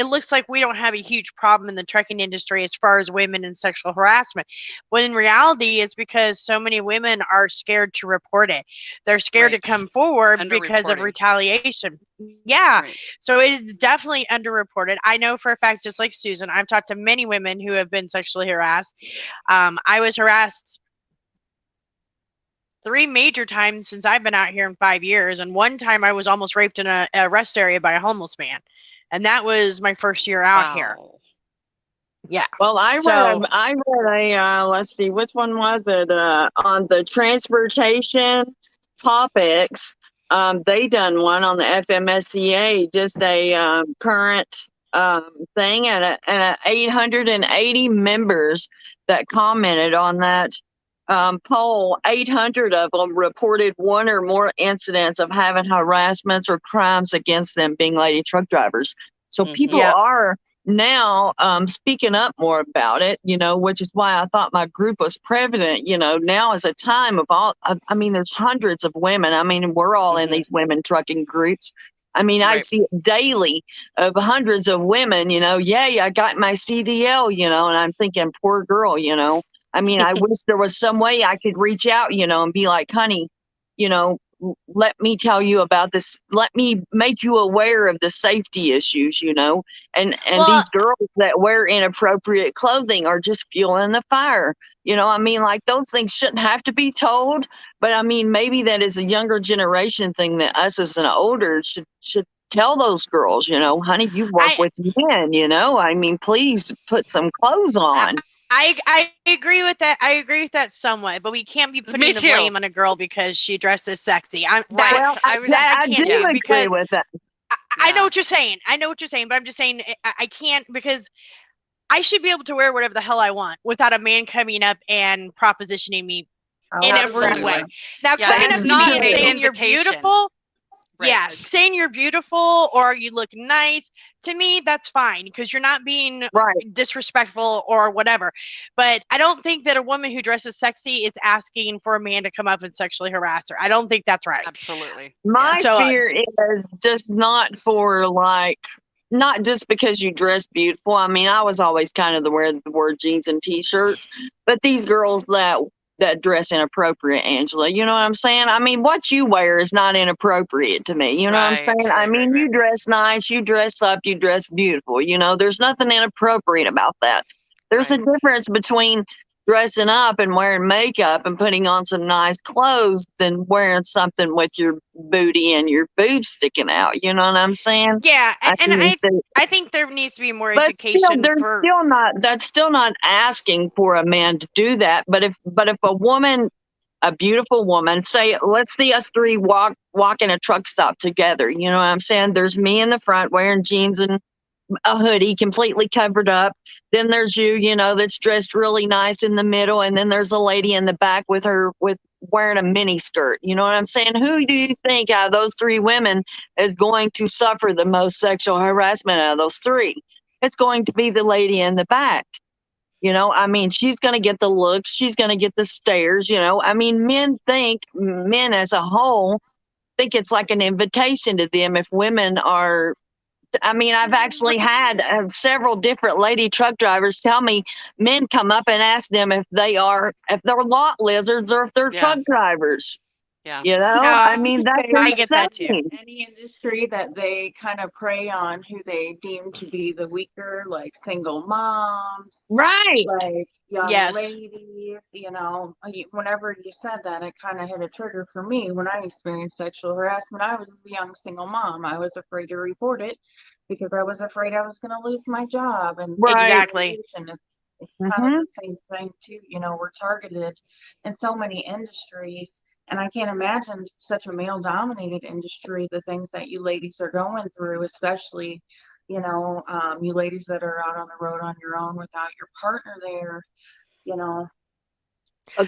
looks like we don't have a huge problem in the trucking industry as far as women and sexual harassment, when in reality it's because so many women are scared to report it. They're scared to come forward because of retaliation. Yeah. So it is definitely underreported. I know for a fact, just like Susan, I've talked to many women who have been sexually harassed. I was harassed 3 major times since I've been out here in 5 years. And one time I was almost raped in a rest area by a homeless man. And that was my first year out here. Yeah. Well, I read a let's see, which one was it? On the transportation topics. They done one on the FMSCA, just a current thing, and 880 members that commented on that poll. 800 of them reported one or more incidents of having harassments or crimes against them, being lady truck drivers. So people are now speaking up more about it, which is why I thought my group was prevalent. Now is a time of there's hundreds of women. I mean, we're all in these women trucking groups. I mean, I see it daily of hundreds of women, yay, I got my CDL, and I'm thinking, poor girl, I mean, I wish there was some way I could reach out, and be like, honey, let me tell you about this. Let me make you aware of the safety issues, and these girls that wear inappropriate clothing are just fueling the fire. I mean, like, those things shouldn't have to be told, but I mean, maybe that is a younger generation thing that us as an older should tell those girls, honey, you work with men, I mean, please put some clothes on. I agree with that. I agree with that somewhat, but we can't be putting the blame on a girl because she dresses sexy. I do agree with that. I know what you're saying. But I'm just saying I can't, because I should be able to wear whatever the hell I want without a man coming up and propositioning me in a rude way. Now, coming up to me and saying you're beautiful. Yeah, saying you're beautiful or you look nice, to me, that's fine, because you're not being disrespectful or whatever. But I don't think that a woman who dresses sexy is asking for a man to come up and sexually harass her. I don't think that's right. Absolutely. My fear is just not just because you dress beautiful. I mean, I was always kind of the word jeans and t-shirts, but these girls that dress inappropriate, Angela, you know what I'm saying? I mean, what you wear is not inappropriate to me. You know what I'm saying? I mean, you dress nice, you dress up, you dress beautiful. There's nothing inappropriate about that. There's a Right. difference between dressing up and wearing makeup and putting on some nice clothes than wearing something with your booty and your boobs sticking out. You know what I'm saying? Yeah, I and mean, I think there needs to be more but still, education for. that's still not asking for a man to do that. But if a woman, a beautiful woman, say, let's see us three walk in a truck stop together. You know what I'm saying? There's me in the front wearing jeans and a hoodie completely covered up. Then there's you know, that's dressed really nice in the middle. And then there's a lady in the back with wearing a mini skirt. You know what I'm saying? Who do you think out of those three women is going to suffer the most sexual harassment out of those three? It's going to be the lady in the back. You know, I mean, she's going to get the looks. She's going to get the stares. You know, I mean, men as a whole think it's like an invitation to them if women are. I mean, I've actually had several different lady truck drivers tell me men come up and ask them if they're lot lizards or if they're Yeah. truck drivers. Yeah. You know, I mean, that's I get that too. insane. Any industry that they kind of prey on who they deem to be the weaker, like single moms, Right. like young Yes. ladies, whenever you said that, it kind of hit a trigger for me. When I experienced sexual harassment, I was a young single mom. I was afraid to report it because I was afraid I was going to lose my job. And Right. Exactly. it's kind Mhm. of the same thing too. We're targeted in so many industries. And I can't imagine such a male dominated industry, the things that you ladies are going through, especially, you ladies that are out on the road on your own without your partner there, you know.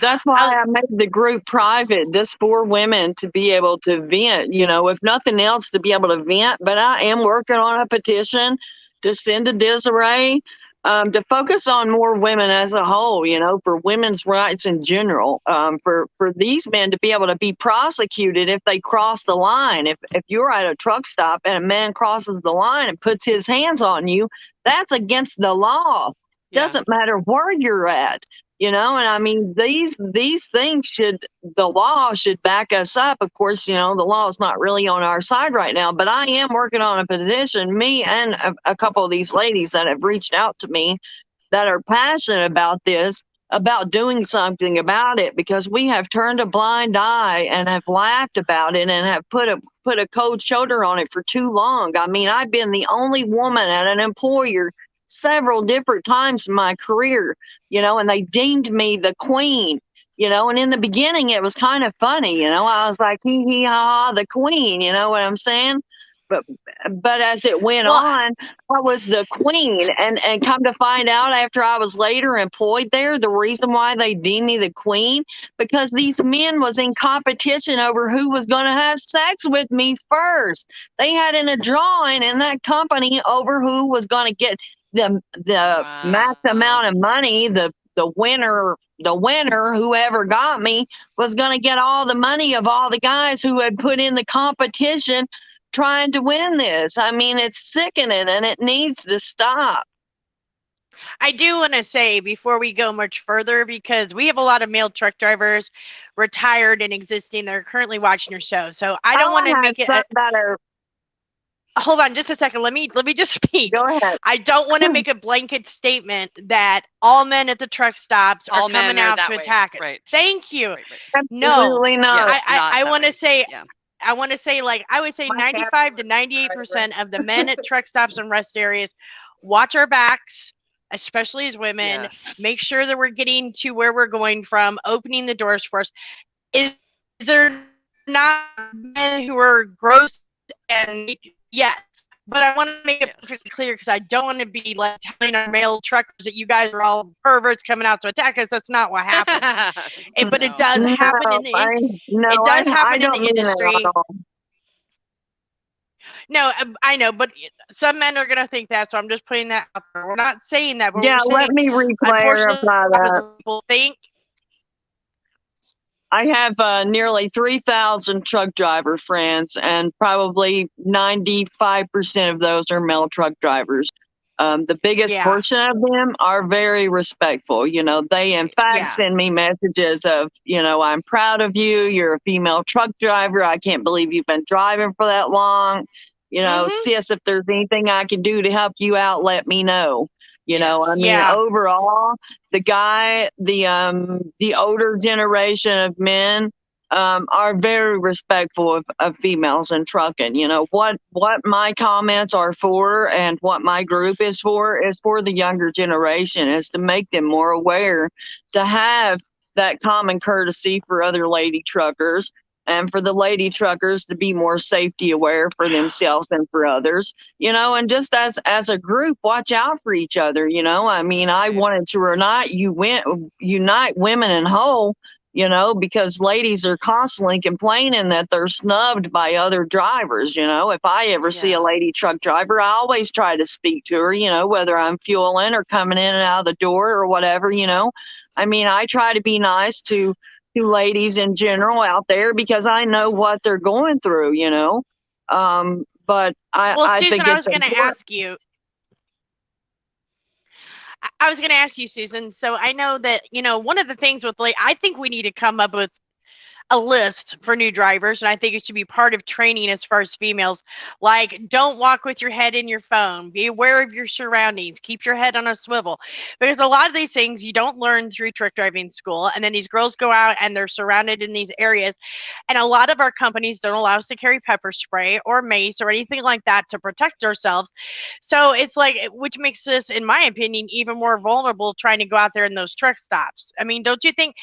That's why I made the group private, just for women to be able to vent, you know, if nothing else, to be able to vent. But I am working on a petition to send to Desiree to focus on more women as a whole, you know, for women's rights in general, for these men to be able to be prosecuted if they cross the line. If you're at a truck stop and a man crosses the line and puts his hands on you, that's against the law. Yeah. Doesn't matter where you're at. You know, and I mean, these things the law should back us up. Of course, you know, the law is not really on our side right now, but I am working on a petition, me and a couple of these ladies that have reached out to me that are passionate about this, about doing something about it, because we have turned a blind eye and have laughed about it and have put a cold shoulder on it for too long. I mean, I've been the only woman at an employer several different times in my career, you know, and they deemed me the queen, you know, and in the beginning it was kind of funny, you know, I was like, hee hee ha ha, the queen, you know what I'm saying? But as it went on, I was the queen, and come to find out after I was later employed there, the reason why they deemed me the queen, because these men was in competition over who was going to have sex with me first. They had in a drawing in that company over who was going to get the max amount of money. The winner, whoever got me, was going to get all the money of all the guys who had put in the competition trying to win this. I mean, it's sickening and it needs to stop. I do want to say before we go much further, because we have a lot of male truck drivers, retired and existing, that are currently watching your show. So I don't want to make it. Hold on just a second. Let me just speak. Go ahead. I don't want to make a blanket statement that all men at the truck stops are coming out to attack it. Right. Thank you. Right. No, not. I want to say, yeah. I want to say, like, I would say 95 to 98% of the men at truck stops and rest areas watch our backs, especially as women. Yes. Make sure that we're getting to where we're going from, opening the doors for us. Is there not men who are gross and yes? But I want to make it perfectly clear, because I don't want to be like telling our male truckers that you guys are all perverts coming out to attack us. That's not what happened. But it does happen in the industry. No, I know, but some men are going to think that, so I'm just putting that out there. We're not saying that, but yeah, we're saying, let me unfortunately, that. People think. I have nearly 3,000 truck driver friends, and probably 95% of those are male truck drivers. The biggest portion of them are very respectful. You know, they in fact send me messages of, you know, I'm proud of you. You're a female truck driver. I can't believe you've been driving for that long. You know, sis, if there's anything I can do to help you out, let me know. You know, I mean, Yeah. overall, the older generation of men are very respectful of females in trucking. You know, what my comments are for and what my group is for the younger generation, is to make them more aware, to have that common courtesy for other lady truckers, and for the lady truckers to be more safety aware for themselves and for others, you know, and just as a group, watch out for each other. You know, I mean, I wanted to unite women in whole, you know, because ladies are constantly complaining that they're snubbed by other drivers. You know, if I ever see a lady truck driver, I always try to speak to her, you know, whether I'm fueling or coming in and out of the door or whatever. You know, I mean, I try to be nice to ladies in general out there, because I know what they're going through, you know. But Well, I Susan, think I it's was going to important. ask you. I was going to ask you, Susan. So I know that, one of the things with I think we need to come up with a list for new drivers, and I think it should be part of training as far as females. Like, don't walk with your head in your phone, be aware of your surroundings, keep your head on a swivel, because a lot of these things you don't learn through truck driving school. And then these girls go out and they're surrounded in these areas, and a lot of our companies don't allow us to carry pepper spray or mace or anything like that to protect ourselves. So it's like, which makes this, in my opinion, even more vulnerable trying to go out there in those truck stops. I mean, don't you think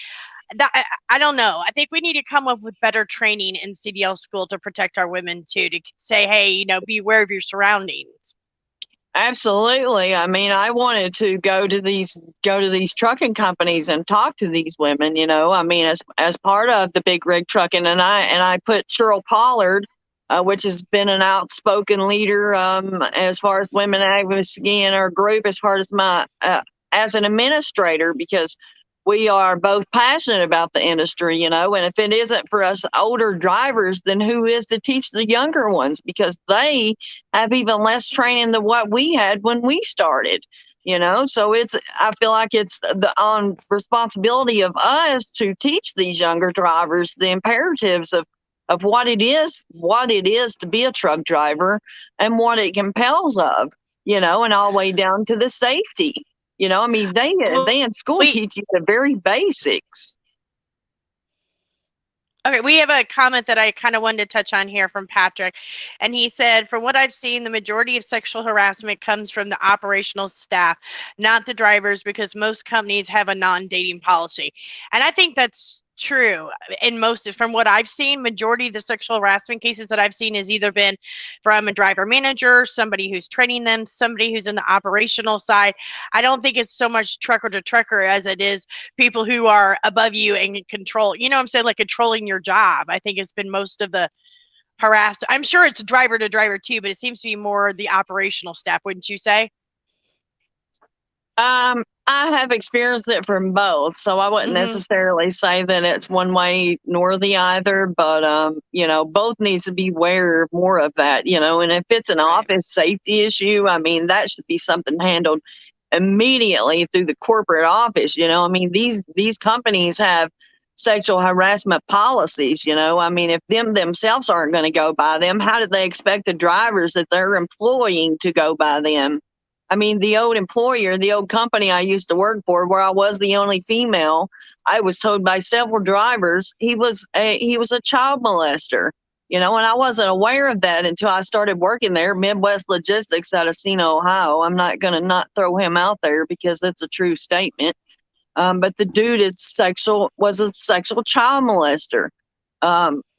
that I don't know. I think we need to come up with better training in CDL school to protect our women too, to say, hey, be aware of your surroundings. Absolutely. I mean, I wanted to go to these trucking companies and talk to these women, you know. I mean, as part of the big rig trucking, and I put Cheryl Pollard, which has been an outspoken leader as far as women advocacy in our group, as far as my as an administrator, because we are both passionate about the industry, you know. And if it isn't for us older drivers, then who is to teach the younger ones? Because they have even less training than what we had when we started, you know. So I feel like it's the on responsibility of us to teach these younger drivers the imperatives of what it is to be a truck driver, and what it compels of, you know, and all the way down to the safety. You know, I mean, they in school We teach you the very basics. Okay, we have a comment that I kind of wanted to touch on here from Patrick. And he said, from what I've seen, the majority of sexual harassment comes from the operational staff, not the drivers, because most companies have a non-dating policy. And I think that's true. In most, from what I've seen, majority of the sexual harassment cases that I've seen has either been from a driver manager, somebody who's training them, somebody who's in the operational side. I don't think it's so much trucker to trucker as it is people who are above you and can control, what I'm saying, like controlling your job. I think it's been most of the harassed. I'm sure it's driver to driver too, but it seems to be more the operational staff, wouldn't you say? I have experienced it from both, so I wouldn't Mm-hmm. necessarily say that it's one way nor the other, but you know, both needs to be aware more of that, you know. And if it's an Right. office safety issue, I mean, that should be something handled immediately through the corporate office, you know. I mean, these companies have sexual harassment policies, you know. I mean, if them themselves aren't going to go by them, how do they expect the drivers that they're employing to go by them? I mean, the old employer, the old company I used to work for, where I was the only female, I was told by several drivers he was a child molester, you know, and I wasn't aware of that until I started working there. Midwest Logistics out of Cena, Ohio. I'm not going to not throw him out there because it's a true statement. But the dude was a sexual child molester,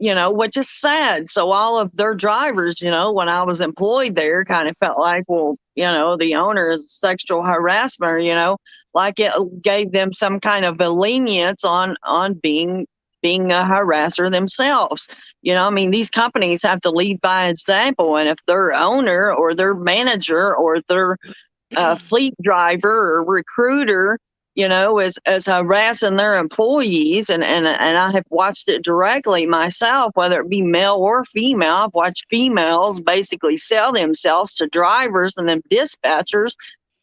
you know, which is sad. So all of their drivers, you know, when I was employed there, kind of felt like, well, you know, the owner is a sexual harasser, you know, like it gave them some kind of a lenience on being a harasser themselves. You know, I mean, these companies have to lead by example, and if their owner or their manager or their fleet driver or recruiter, you know, is harassing their employees, and I have watched it directly myself, whether it be male or female. I've watched females basically sell themselves to drivers and then dispatchers.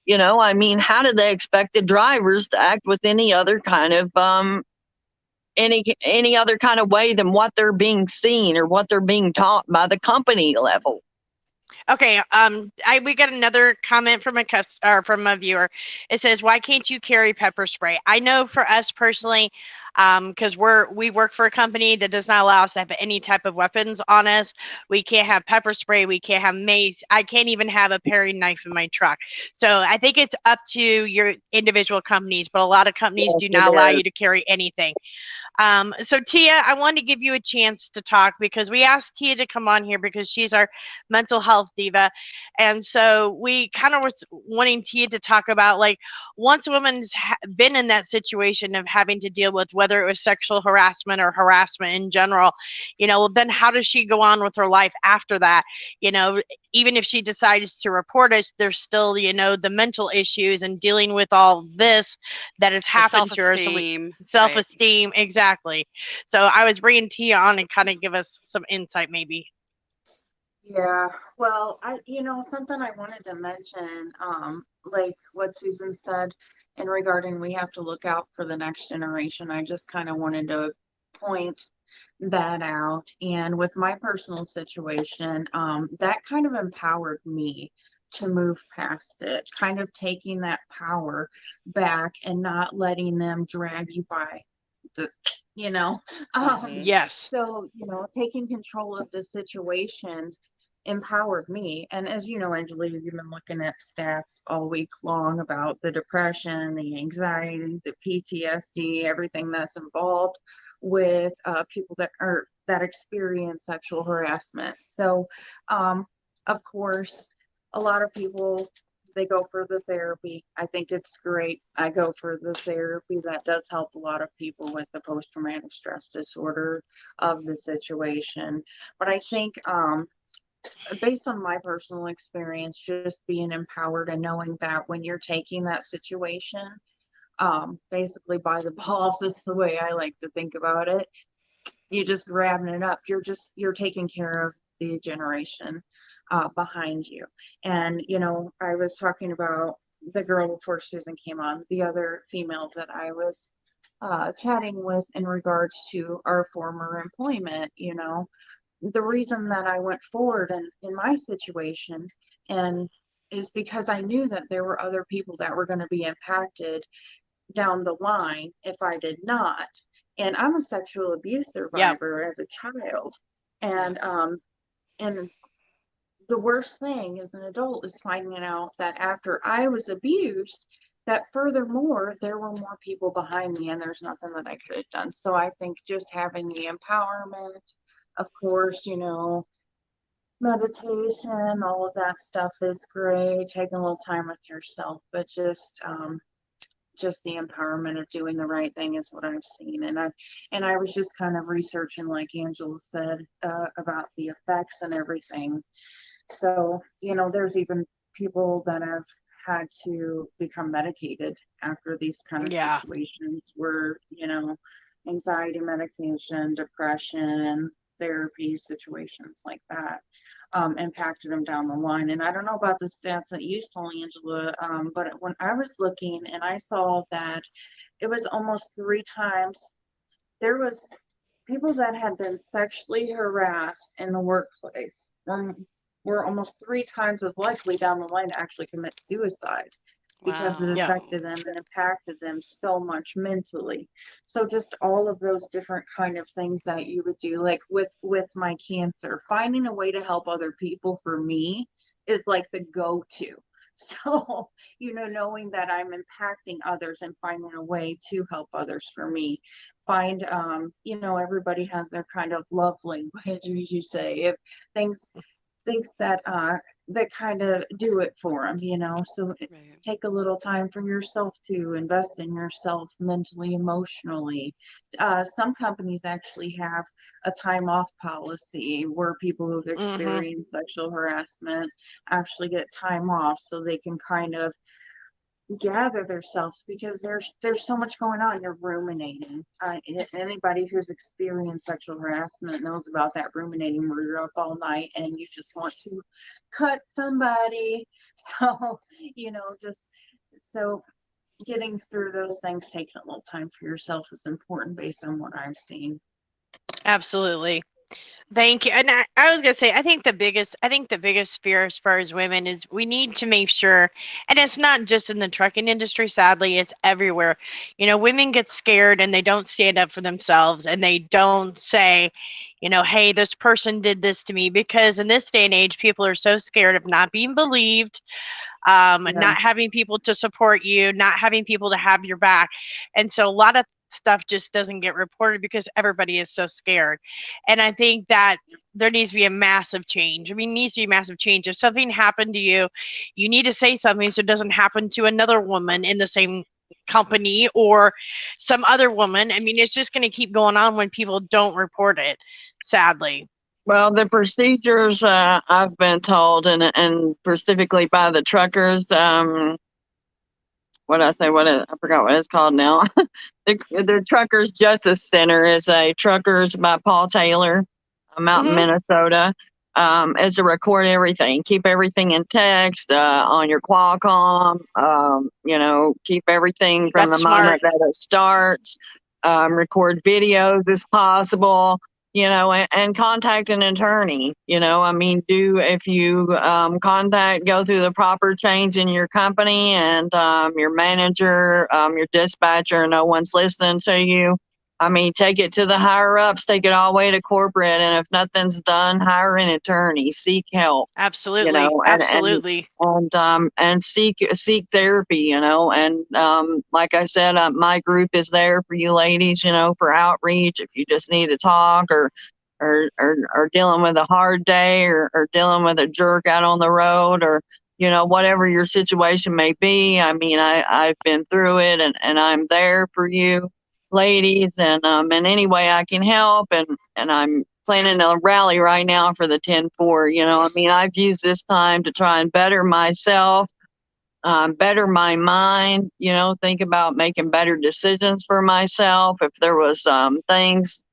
You know, I mean, how do they expect the drivers to act with any other kind of any other kind of way than what they're being seen or what they're being taught by the company level? Okay, we got another comment from from a viewer. It says, "Why can't you carry pepper spray?" I know for us personally, because we work for a company that does not allow us to have any type of weapons on us. We can't have pepper spray. We can't have mace. I can't even have a paring knife in my truck. So I think it's up to your individual companies, but a lot of companies Yes, do it not allow is. you to carry anything. So Tia, I wanted to give you a chance to talk because we asked Tia to come on here because she's our mental health diva. And so we kind of was wanting Tia to talk about like once a woman's been in that situation of having to deal with whether it was sexual harassment or harassment in general, then how does she go on with her life after that? You know, even if she decides to report it, there's still, the mental issues and dealing with all this that has The happened to her. So we self-esteem, right? self-esteem, exactly. So I was bringing Tia on and kind of give us some insight, maybe. Yeah, well, something I wanted to mention, like what Susan said in regarding we have to look out for the next generation. I just kind of wanted to point that out. And with my personal situation, that kind of empowered me to move past it, kind of taking that power back and not letting them drag you by the, you know, um, Hmm. Yes. so, taking control of the situation empowered me. And as you know, Angela, you've been looking at stats all week long about the depression, the anxiety, the PTSD, everything that's involved with people that experience sexual harassment. So, um, of course, a lot of people they go for the therapy. I think it's great. I go for the therapy. That does help a lot of people with the post-traumatic stress disorder of the situation. But I think based on my personal experience, just being empowered and knowing that when you're taking that situation, basically by the balls is the way I like to think about it. You just grabbing it up. You're taking care of the generation behind you. And I was talking about the girl before Susan came on, the other female that I was chatting with in regards to our former employment. The reason that I went forward in my situation and is because I knew that there were other people that were going to be impacted down the line if I did not. And I'm a sexual abuse Yep. survivor as a child. Yeah. And the worst thing as an adult is finding out that after I was abused, that furthermore, there were more people behind me and there's nothing that I could have done. So I think just having the empowerment, of course, meditation, all of that stuff is great. Taking a little time with yourself, but just the empowerment of doing the right thing is what I've seen. And I was just kind of researching, like Angela said, about the effects and everything. So, there's even people that have had to become medicated after these kind of Yeah. situations where, anxiety medication, depression, therapy situations like that impacted them down the line. And I don't know about the stats that you saw, Angela, but when I was looking and I saw that it was almost 3 times, there was people that had been sexually harassed in the workplace were almost 3 times as likely down the line to actually commit suicide because it Wow. Yep. affected them and impacted them so much mentally. So just all of those different kind of things that you would do, like with my cancer, finding a way to help other people for me is like the go-to. So, knowing that I'm impacting others and finding a way to help others for me find everybody has their kind of love language, as you say, if things things that kind of do it for them, so Right. take a little time for yourself to invest in yourself mentally, emotionally. Some companies actually have a time off policy where people who've Mhm. experienced sexual harassment actually get time off so they can kind of gather themselves because there's so much going on. You're ruminating. Anybody who's experienced sexual harassment knows about that ruminating where you're up all night and you just want to cut somebody. So, just so getting through those things, taking a little time for yourself is important based on what I've seen. Absolutely. Thank you. And I was gonna say, I think the biggest fear as far as women is we need to make sure, and it's not just in the trucking industry, sadly, it's everywhere. Women get scared and they don't stand up for themselves and they don't say, hey, this person did this to me, because in this day and age, people are so scared of not being believed, Yeah. not having people to support you, not having people to have your back. And so a lot of stuff just doesn't get reported because everybody is so scared. And I think that there needs to be a massive change. I mean, needs to be a massive change. If something happened to you, you need to say something so it doesn't happen to another woman in the same company or some other woman. I mean, it's just going to keep going on when people don't report it, sadly. Well, the procedures I've been told, and specifically by the truckers, what I say, I forgot what it's called now. The Truckers Justice Center is a truckers by Paul Taylor, out in Hmm. Minnesota. Is to record everything, keep everything in text on your Qualcomm. Keep everything from That's the smart. moment that it starts. Record videos as possible. And contact an attorney. I mean, if you go through the proper chains in your company and your manager, your dispatcher, no one's listening to you. I mean, take it to the higher ups, take it all the way to corporate, and if nothing's done, hire an attorney, seek help, Absolutely. and Absolutely. and seek therapy, and like I said, my group is there for you ladies, for outreach if you just need to talk, or dealing with a hard day, or dealing with a jerk out on the road, or whatever your situation may be. I mean, I've been through it, and I'm there for you ladies, and in any way I can help, and I'm planning a rally right now for the 10-4. I mean, I've used this time to try and better myself, better my mind, think about making better decisions for myself. If there was things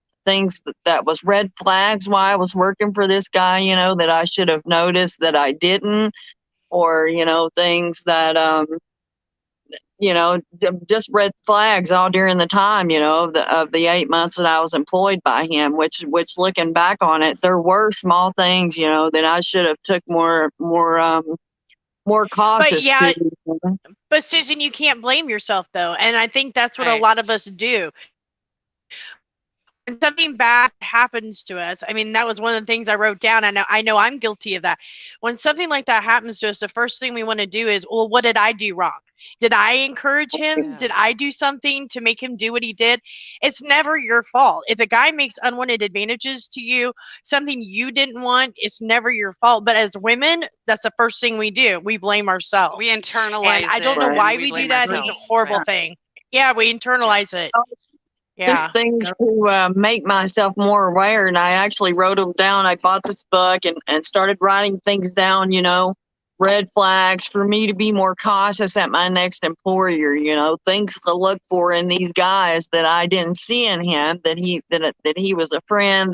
that was red flags while I was working for this guy, that I should have noticed that I didn't, or things that just red flags all during the time, of the 8 months that I was employed by him, which looking back on it, there were small things, that I should have took more But cautious to. yeah, but Susan, you can't blame yourself though. And I think that's what a Right. lot of us do. When something bad happens to us, I mean, that was one of the things I wrote down. I know I'm guilty of that. When something like that happens to us, the first thing we want to do is, well, what did I do wrong? Did I encourage him? Yeah. Did I do something to make him do what he did? It's never your fault. If a guy makes unwanted advantages to you, something you didn't want, it's never your fault. But as women, that's the first thing we do. We blame ourselves. We And internalize I don't it know Right. and why we we do blame that. It's a ourselves. horrible Right. thing. Yeah, we Yeah. internalize it. Just Yeah. things to make myself more aware. And I actually wrote them down. I bought this book and started writing things down, red flags for me to be more cautious at my next employer, things to look for in these guys that I didn't see in him, that he was a friend,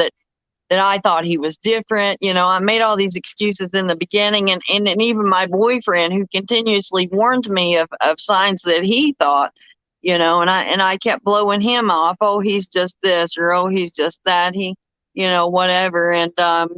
that I thought he was different. I made all these excuses in the beginning, and even my boyfriend, who continuously warned me of signs that he thought, and I kept blowing him off. Oh, he's just this, or oh, he's just that. He, whatever, and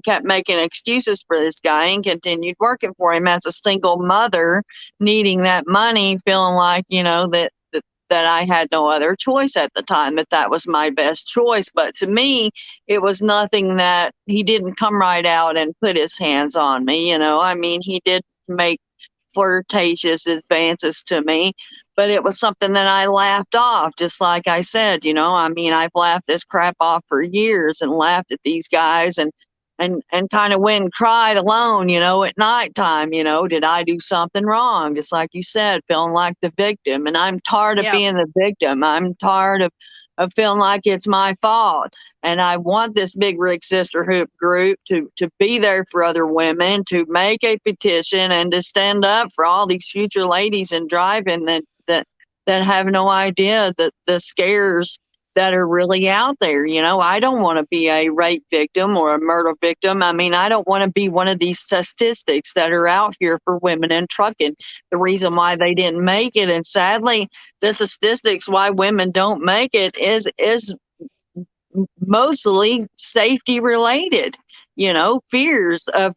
kept making excuses for this guy and continued working for him as a single mother, needing that money, feeling like, that I had no other choice at the time, that was my best choice. But to me, it was nothing that he didn't come right out and put his hands on me. I mean, he did make flirtatious advances to me, but it was something that I laughed off. Just like I said, I mean, I've laughed this crap off for years and laughed at these guys, and kind of went and cried alone, at nighttime. Did I do something wrong? Just like you said, feeling like the victim. And I'm tired of Yep. being the victim. I'm tired of feeling like it's my fault. And I want this Big Rig Sisterhood group to be there for other women, to make a petition and to stand up for all these future ladies in driving that have no idea that the scares that are really out there. I don't want to be a rape victim or a murder victim. I mean, I don't want to be one of these statistics that are out here for women in trucking. The reason why they didn't make it, and sadly, the statistics why women don't make it is mostly safety related, fears of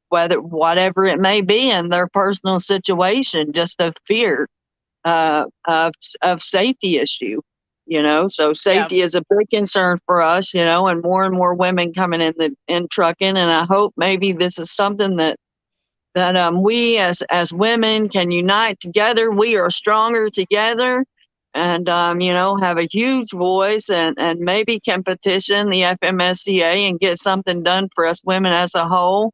whatever it may be in their personal situation, just a fear of safety issue. So Yeah. safety is a big concern for us, and more women coming in trucking, and I hope maybe this is something that we as women can unite together. We are stronger together, and have a huge voice, and maybe can petition the FMSCA and get something done for us women as a whole,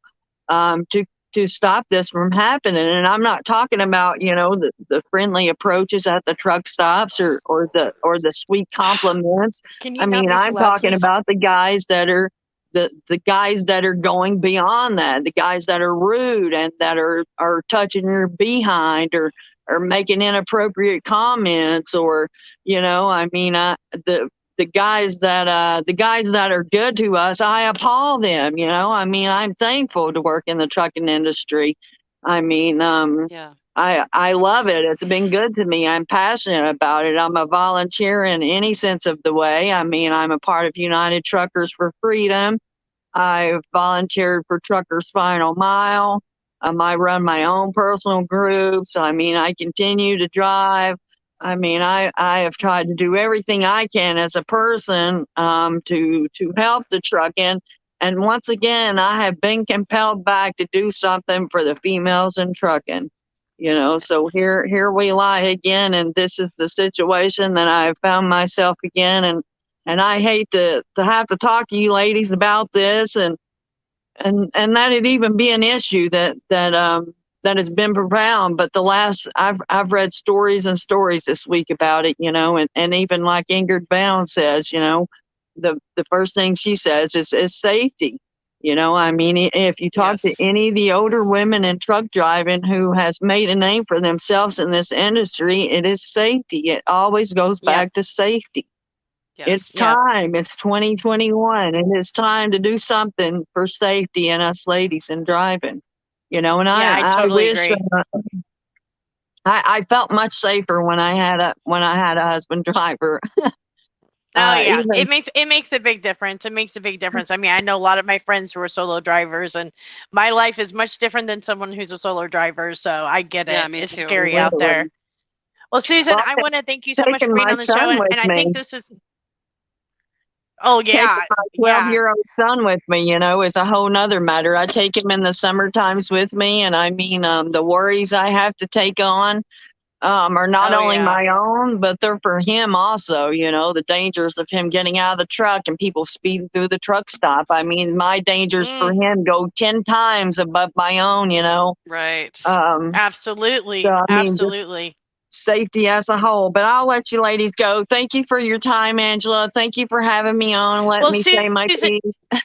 to stop this from happening. And I'm not talking about the friendly approaches at the truck stops, or the sweet compliments. Can you I not mean, be so I'm loud, talking please? about the guys that are the guys that are going beyond that, the guys that are rude and that are touching your behind, or making inappropriate comments, or I mean, the guys that are good to us, I applaud them. I mean, I'm thankful to work in the trucking industry. I mean, Yeah. I love it. It's been good to me. I'm passionate about it. I'm a volunteer in any sense of the way. I mean, I'm a part of United Truckers for Freedom. I've volunteered for Truckers Final Mile. I run my own personal groups. I mean, I continue to drive. I mean, I have tried to do everything I can as a person, to help the trucking. And once again, I have been compelled back to do something for the females in trucking. So here we lie again, and this is the situation that I have found myself again. And I hate to have to talk to you ladies about this, and that it even be an issue that has been profound. But I've read stories and stories this week about it, and even like Ingrid Bound says, the first thing she says is safety. I mean, if you talk to Yes. any of the older women in truck driving who has made a name for themselves in this industry, it is safety. It always goes Yep. back to safety. It's Yes. Yep. time. It's 2021. It is time to do something for safety and us ladies in driving. And Yeah, I I totally wish agree. I felt much safer when I had a husband driver. Oh yeah, Even it makes a big difference. It makes a big difference. I mean, I know a lot of my friends who are solo drivers, and my life is much different than someone who's a solo driver. So I get Yeah, it. me It's too. scary out there. literally, Well, Susan, well, I want to thank you so much for taking being my on the show, son with and I me, think this is. Oh taking yeah, my yeah. 12-year-old son with me, is a whole nother matter. I take him in the summer times with me, and I mean, the worries I have to take on, are not Oh only yeah. my own, but they're for him also. The dangers of him getting out of the truck and people speeding through the truck stop. I mean, my dangers for Mm, him go 10 times above my own. Right. So, absolutely, I mean, just absolutely. safety as a whole. But I'll let you ladies go. Thank you for your time, Angela. Thank you for having me on. Let Well, me say my Susan, piece.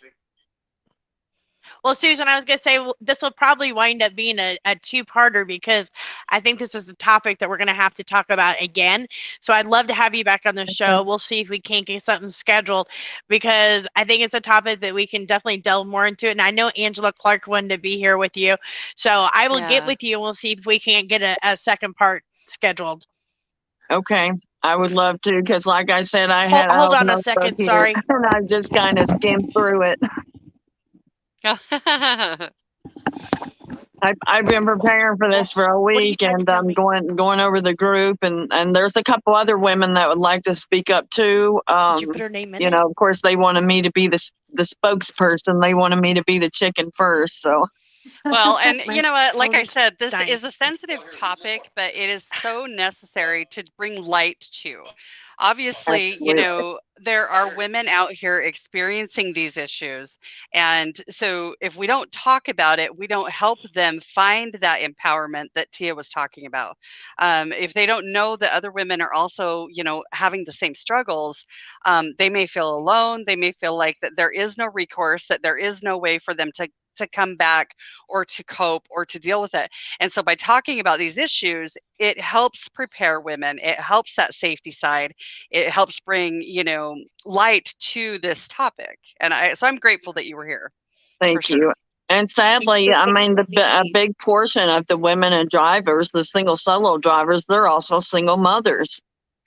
Well, Susan, I was going to say this will probably wind up being a two-parter because I think this is a topic that we're going to have to talk about again. So I'd love to have you back on the show. We'll see if we can't get something scheduled because I think it's a topic that we can definitely delve more into. And I know Angela Clark wanted to be here with you. So I will get Yeah. with you and we'll see if we can't get a second part scheduled. Okay. I would love to, because like I said, I had a Hold whole on a nother stuff second. here, Sorry. and I just kind of skimmed through it. I've been preparing for this for a What are you week, trying to and tell I'm me? going over the group, and there's a couple other women that would like to speak up too. Did you put her name in it? Of course, they wanted me to be the spokesperson. They wanted me to be the chicken first. So Well, and My you know what? Like I phone's said, this dying. is a sensitive topic, but it is so necessary to bring light to. Obviously, absolutely, there are women out here experiencing these issues. And so if we don't talk about it, we don't help them find that empowerment that Tia was talking about. If they don't know that other women are also, having the same struggles, they may feel alone. They may feel like that there is no recourse, that there is no way for them to come back or to cope or to deal with it. And so by talking about these issues, it helps prepare women. It helps that safety side. It helps bring, light to this topic. And I'm grateful that you were here for thank sure. you. And sadly, I mean, a big portion of the women and drivers, the single solo drivers, they're also single mothers.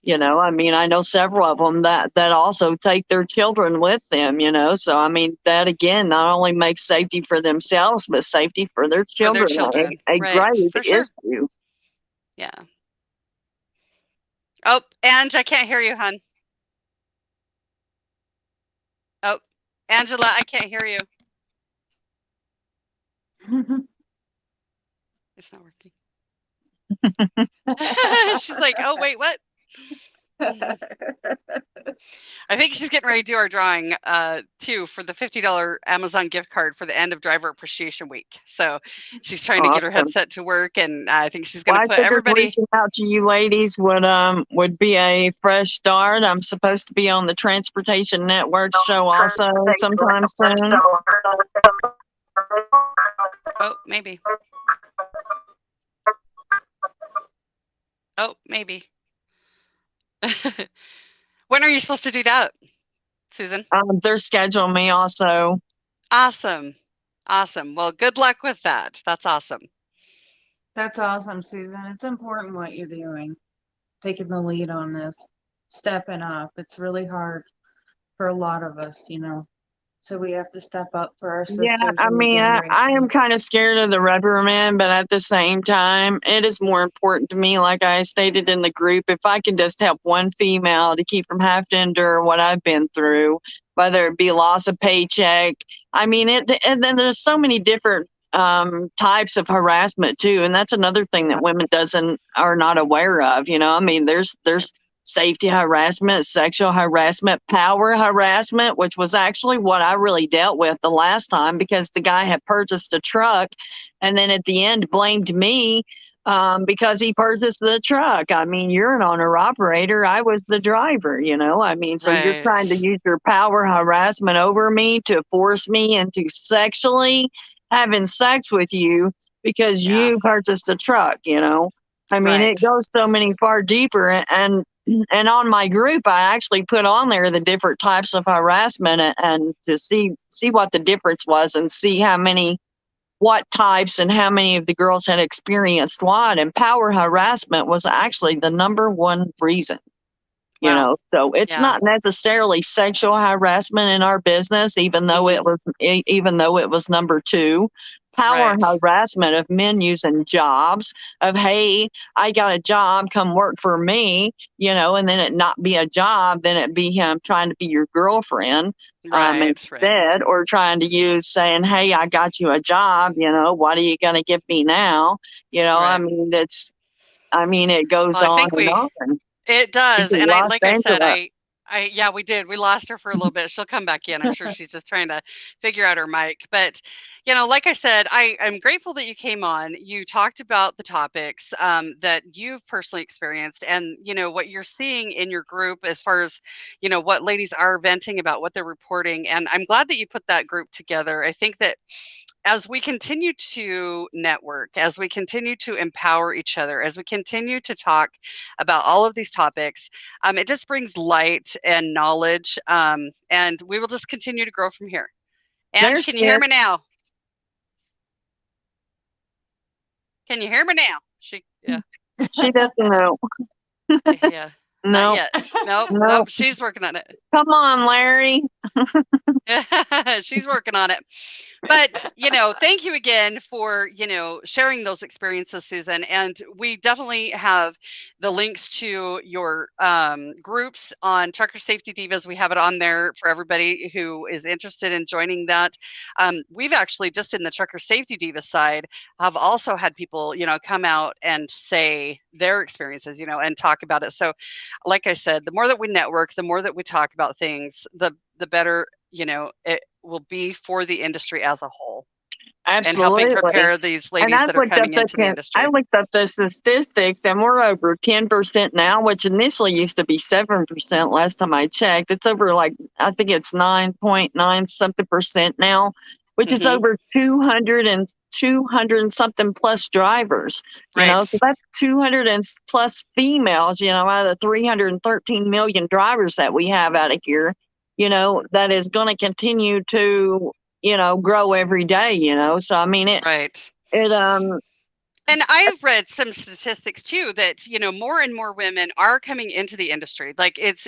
You know, I mean, I know several of them that also take their children with them, you know. So, I mean, that again not only makes safety for themselves, but safety for their For their children children. a Right. grave For sure. issue. Yeah. Oh, Ange, I can't hear you, hon. Oh, Angela, I can't hear you. It's not working. She's like, oh, wait, what? I think she's getting ready to do our drawing too for the $50 Amazon gift card for the end of Driver Appreciation Week. So she's trying to get her Awesome. headset to work, and I think she's Well, going I to put figured everybody. reaching out to you ladies would be a fresh start. I'm supposed to be on the Transportation Network show also sometime soon. Oh, maybe. Oh, maybe. When are you supposed to do that, Susan? They're scheduling me also. Awesome. Awesome. Well, good luck with that. That's awesome. That's awesome, Susan. It's important what you're doing, taking the lead on this, stepping up. It's really hard for a lot of us, you know. So we have to step up for our Yeah, sisters I in the mean, I am generation. kind of scared of the rubber man, but at the same time, it is more important to me, like I stated in the group, if I can just help one female to keep from having to endure what I've been through, whether it be loss of paycheck. I mean, and then there's so many different types of harassment too, and that's another thing that women doesn't are not aware of. You know, I mean, there's safety harassment, sexual harassment, power harassment, which was actually what I really dealt with the last time because the guy had purchased a truck and then at the end blamed me because he purchased the truck. I mean, you're an owner operator. I was the driver, you know. I mean, so you're Right. trying to use your power harassment over me to force me into sexually having sex with you because Yeah. you purchased a truck, you know. I mean, it Right. goes so many far deeper, and on my group, I actually put on there the different types of harassment and to see what the difference was and see how many what types and how many of the girls had experienced what. And power harassment was actually the number one reason. You Wow. know, so it's Yeah. not necessarily sexual harassment in our business, even though it was number two. Power Right. harassment of men using jobs of, hey, I got a job, come work for me, you know, and then it not be a job, then it be him trying to be your girlfriend Right. Right. instead, or trying to use saying, hey, I got you a job, you know, what are you going to give me now? You know, I Right. mean, it goes Well, I on think and on. it does. Into And Los like I said, Angeles. yeah, we did. We lost her for a little bit. She'll come back in. I'm sure she's just trying to figure out her mic. But, like I said, I'm grateful that you came on. You talked about the topics that you've personally experienced and, what you're seeing in your group as far as, what ladies are venting about, what they're reporting. And I'm glad that you put that group together. I think that as we continue to network, as we continue to empower each other, as we continue to talk about all of these topics, it just brings light and knowledge, and we will just continue to grow from here. Ange, There's can you hear me now? Can you hear me now? Yeah. She doesn't know. Yeah. Not No, yet. Nope. no. Nope. She's working on it. Come on, Larry. She's working on it. But, thank you again for, sharing those experiences, Susan. And we definitely have the links to your groups on Trucker Safety Divas. We have it on there for everybody who is interested in joining that. We've actually, just in the Trucker Safety Diva side, have also had people, come out and say their experiences, and talk about it. So, like I said, the more that we network, the more that we talk about things, the better, it will be for the industry as a whole and helping Absolutely. prepare these And ladies that are coming into the I industry. looked up the statistics, and we're over 10% now, which initially used to be 7% last time I checked. It's over I think it's 9.9 something percent now, which is Hmm. over 200 something plus drivers. You Right. know, so that's 200 and plus females, you know, out of the 313 million drivers that we have out of here, you know, that is going to continue to, grow every day, you know. So I mean Right. it And I've read some statistics too that, more and more women are coming into the industry. Like it's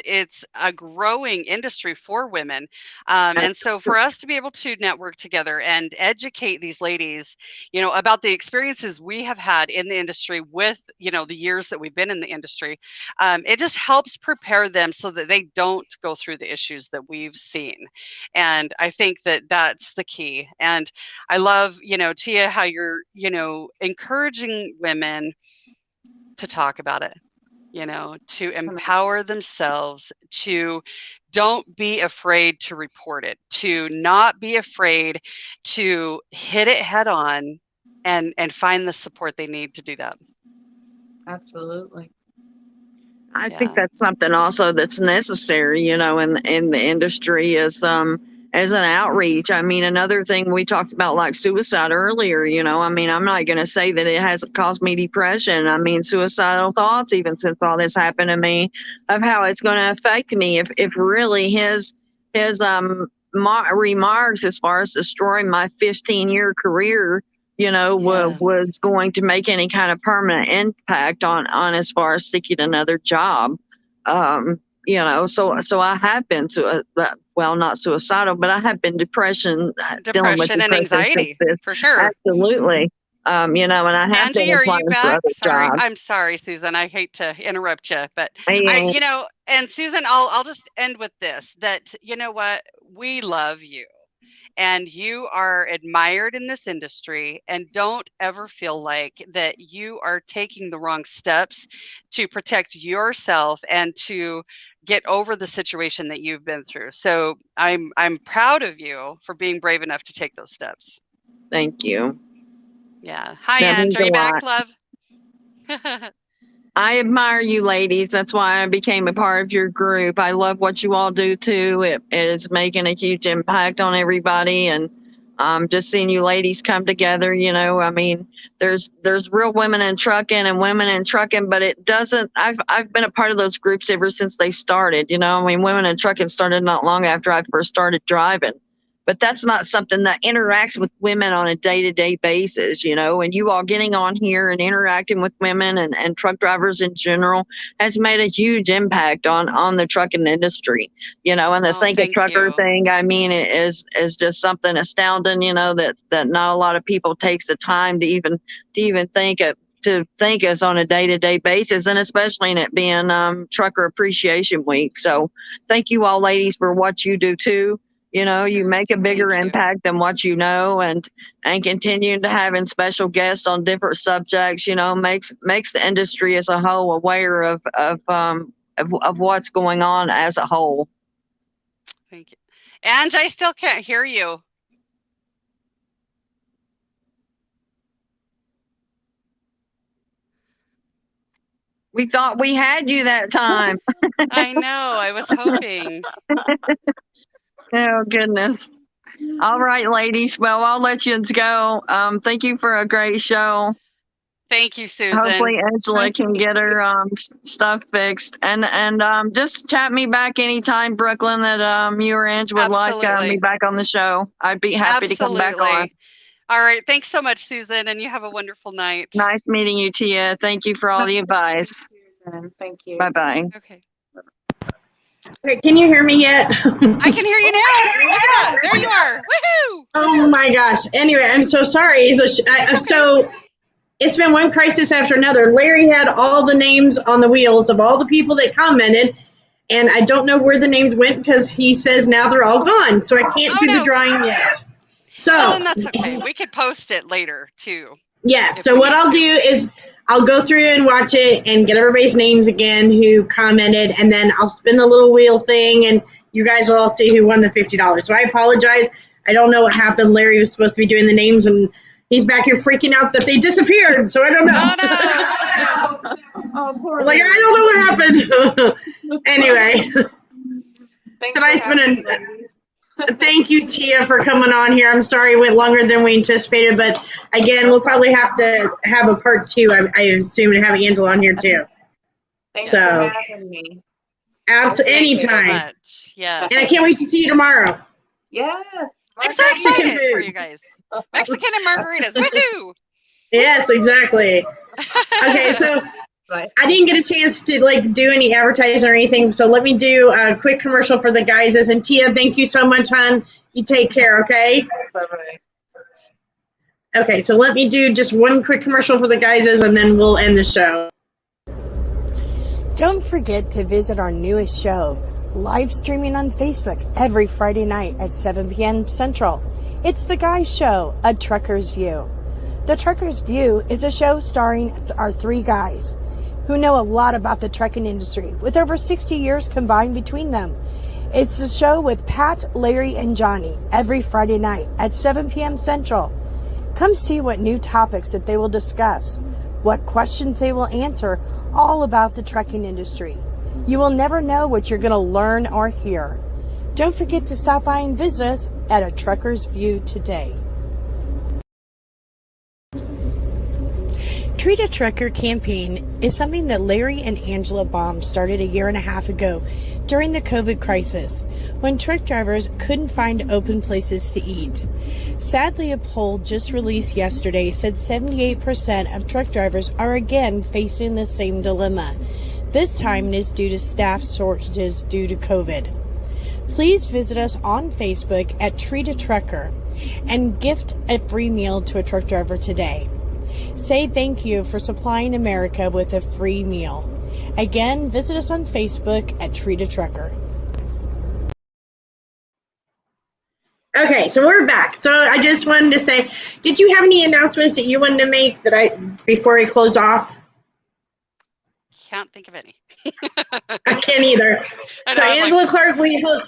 a growing industry for women. And so for us to be able to network together and educate these ladies, about the experiences we have had in the industry with, the years that we've been in the industry, it just helps prepare them so that they don't go through the issues that we've seen. And I think that that's the key. And I love, Tia, how you're, encouraging women to talk about it, to empower themselves, to don't be afraid to report it, to not be afraid to hit it head on and find the support they need to do that. Absolutely. I think that's something also that's necessary, in the industry is as an outreach. I mean, another thing we talked about, like suicide earlier, I mean, I'm not going to say that it hasn't caused me depression. I mean, suicidal thoughts, even since all this happened to me, of how it's going to affect me if really his remarks as far as destroying my 15-year career, was going to make any kind of permanent impact on as far as seeking another job. So I have been not suicidal, but I have been dealing with depression and anxiety for sure. Absolutely. And I have Angie, been are you applying for back? other Sorry, jobs. I'm sorry, Susan. I hate to interrupt you, but And and Susan, I'll just end with this: that what, we love you. And you are admired in this industry, and don't ever feel like that you are taking the wrong steps to protect yourself and to get over the situation that you've been through. So I'm proud of you for being brave enough to take those steps. Thank you. Yeah. Hi, That means Ange. Are you a back, lot. love? I admire you ladies. That's why I became a part of your group. I love what you all do too. It is making a huge impact on everybody, and just seeing you ladies come together. I mean, there's real women in trucking and women in trucking, but it doesn't. I've been a part of those groups ever since they started. I mean, women in trucking started not long after I first started driving. But that's not something that interacts with women on a day-to-day basis, and you all getting on here and interacting with women and truck drivers in general has made a huge impact on the trucking industry, and the Think a Trucker thing, I mean, it is just something astounding, that not a lot of people takes the time to even think of, to think us on a day-to-day basis, and especially in it being Trucker Appreciation Week. So thank you all ladies for what you do too. You make a bigger impact than what and continuing to having special guests on different subjects, makes the industry as a whole aware of what's going on as a whole. Thank you. And I still can't hear you. We thought we had you that time. I know. I was hoping. Oh, goodness. All right, ladies. Well, I'll let you go. Thank you for a great show. Thank you, Susan. Hopefully Angela can get her stuff fixed. And just chat me back anytime, Brooklyn, that you or Ange would like me back on the show. I'd be happy to come back on. All right. Thanks so much, Susan, and you have a wonderful night. Nice meeting you, Tia. Thank you for all the advice. Thank you. Bye-bye. Okay. Okay, can you hear me yet? I can hear you now. Look at that. There you are. Woohoo! Oh my gosh. Anyway, I'm so sorry. So it's been one crisis after another. Larry had all the names on the wheels of all the people that commented, and I don't know where the names went because he says now they're all gone. So I can't do the drawing yet. So and that's okay. We could post it later too. Yeah. So what I'll do is I'll go through and watch it and get everybody's names again who commented, and then I'll spin the little wheel thing, and you guys will all see who won the $50. So I apologize. I don't know what happened. Larry was supposed to be doing the names, and he's back here freaking out that they disappeared. So I don't know. Oh, poor like, I don't know what happened. Anyway. Tonight's been Thank you, Tia, for coming on here. I'm sorry it went longer than we anticipated, but again, we'll probably have to have a part 2. I assume to have Angela on here too. Thanks for having me. Anytime. Yeah. And I can't wait to see you tomorrow. Yes. I'm so excited for you guys. Mexican and margaritas. Woohoo! Yes, exactly. Okay, so Right. I didn't get a chance to like do any advertising or anything, so let me do a quick commercial for the guys. And Tia, thank you so much, hon. You take care, okay? Bye-bye. Okay, so let me do just one quick commercial for the guys, and then we'll end the show. Don't forget to visit our newest show, live streaming on Facebook every Friday night at 7 p.m. Central. It's The Guys Show, A Trucker's View. The Trucker's View is a show starring our three guys who know a lot about the trucking industry, with over 60 years combined between them. It's a show with Pat, Larry, and Johnny every Friday night at 7 p.m. Central. Come see what new topics that they will discuss, what questions they will answer, all about the trucking industry. You will never know what you're going to learn or hear. Don't forget to stop by and visit us at A Trucker's View today. Treat a Trucker campaign is something that Larry and Angela Baum started a year and a half ago during the COVID crisis, when truck drivers couldn't find open places to eat. Sadly, a poll just released yesterday said 78% of truck drivers are again facing the same dilemma. This time it is due to staff shortages due to COVID. Please visit us on Facebook at Treat a Trucker and gift a free meal to a truck driver today. Say thank you for supplying America with a free meal. Again, visit us on Facebook at Treat a Trucker. Okay, so we're back. So I just wanted to say, did you have any announcements that you wanted to make before we close off? Can't think of any. I can't either. I So know, I'm Angela like, Clark, we hope.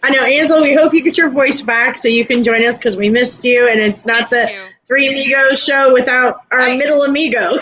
I know, Angela. We hope you get your voice back so you can join us because we missed you, and it's not Missed the you. Three Amigos show without our Right. middle amigo.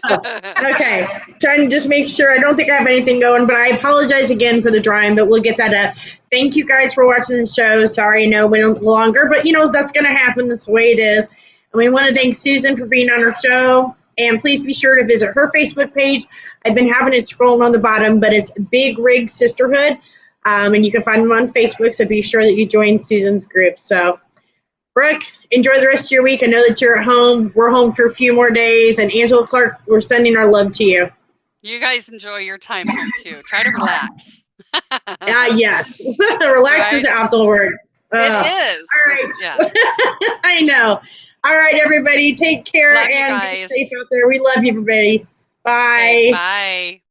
Okay, trying to just make sure. I don't think I have anything going, but I apologize again for the drawing, but we'll get that up. Thank you guys for watching the show. Sorry, I know it went longer, but that's going to happen. That's the way it is. And we want to thank Susan for being on our show. And please be sure to visit her Facebook page. I've been having it scrolling on the bottom, but it's Big Rig Sisterhood. And you can find them on Facebook, so be sure that you join Susan's group. So, Brooke, enjoy the rest of your week. I know that you're at home. We're home for a few more days. And Angela Clark, we're sending our love to you. You guys enjoy your time home too. Try to relax. Yes. Relax is the optimal word. It is. All right. Yeah. I know. All right, everybody. Take care Love you and be guys. safe out there. We love you, everybody. Bye. Okay, bye.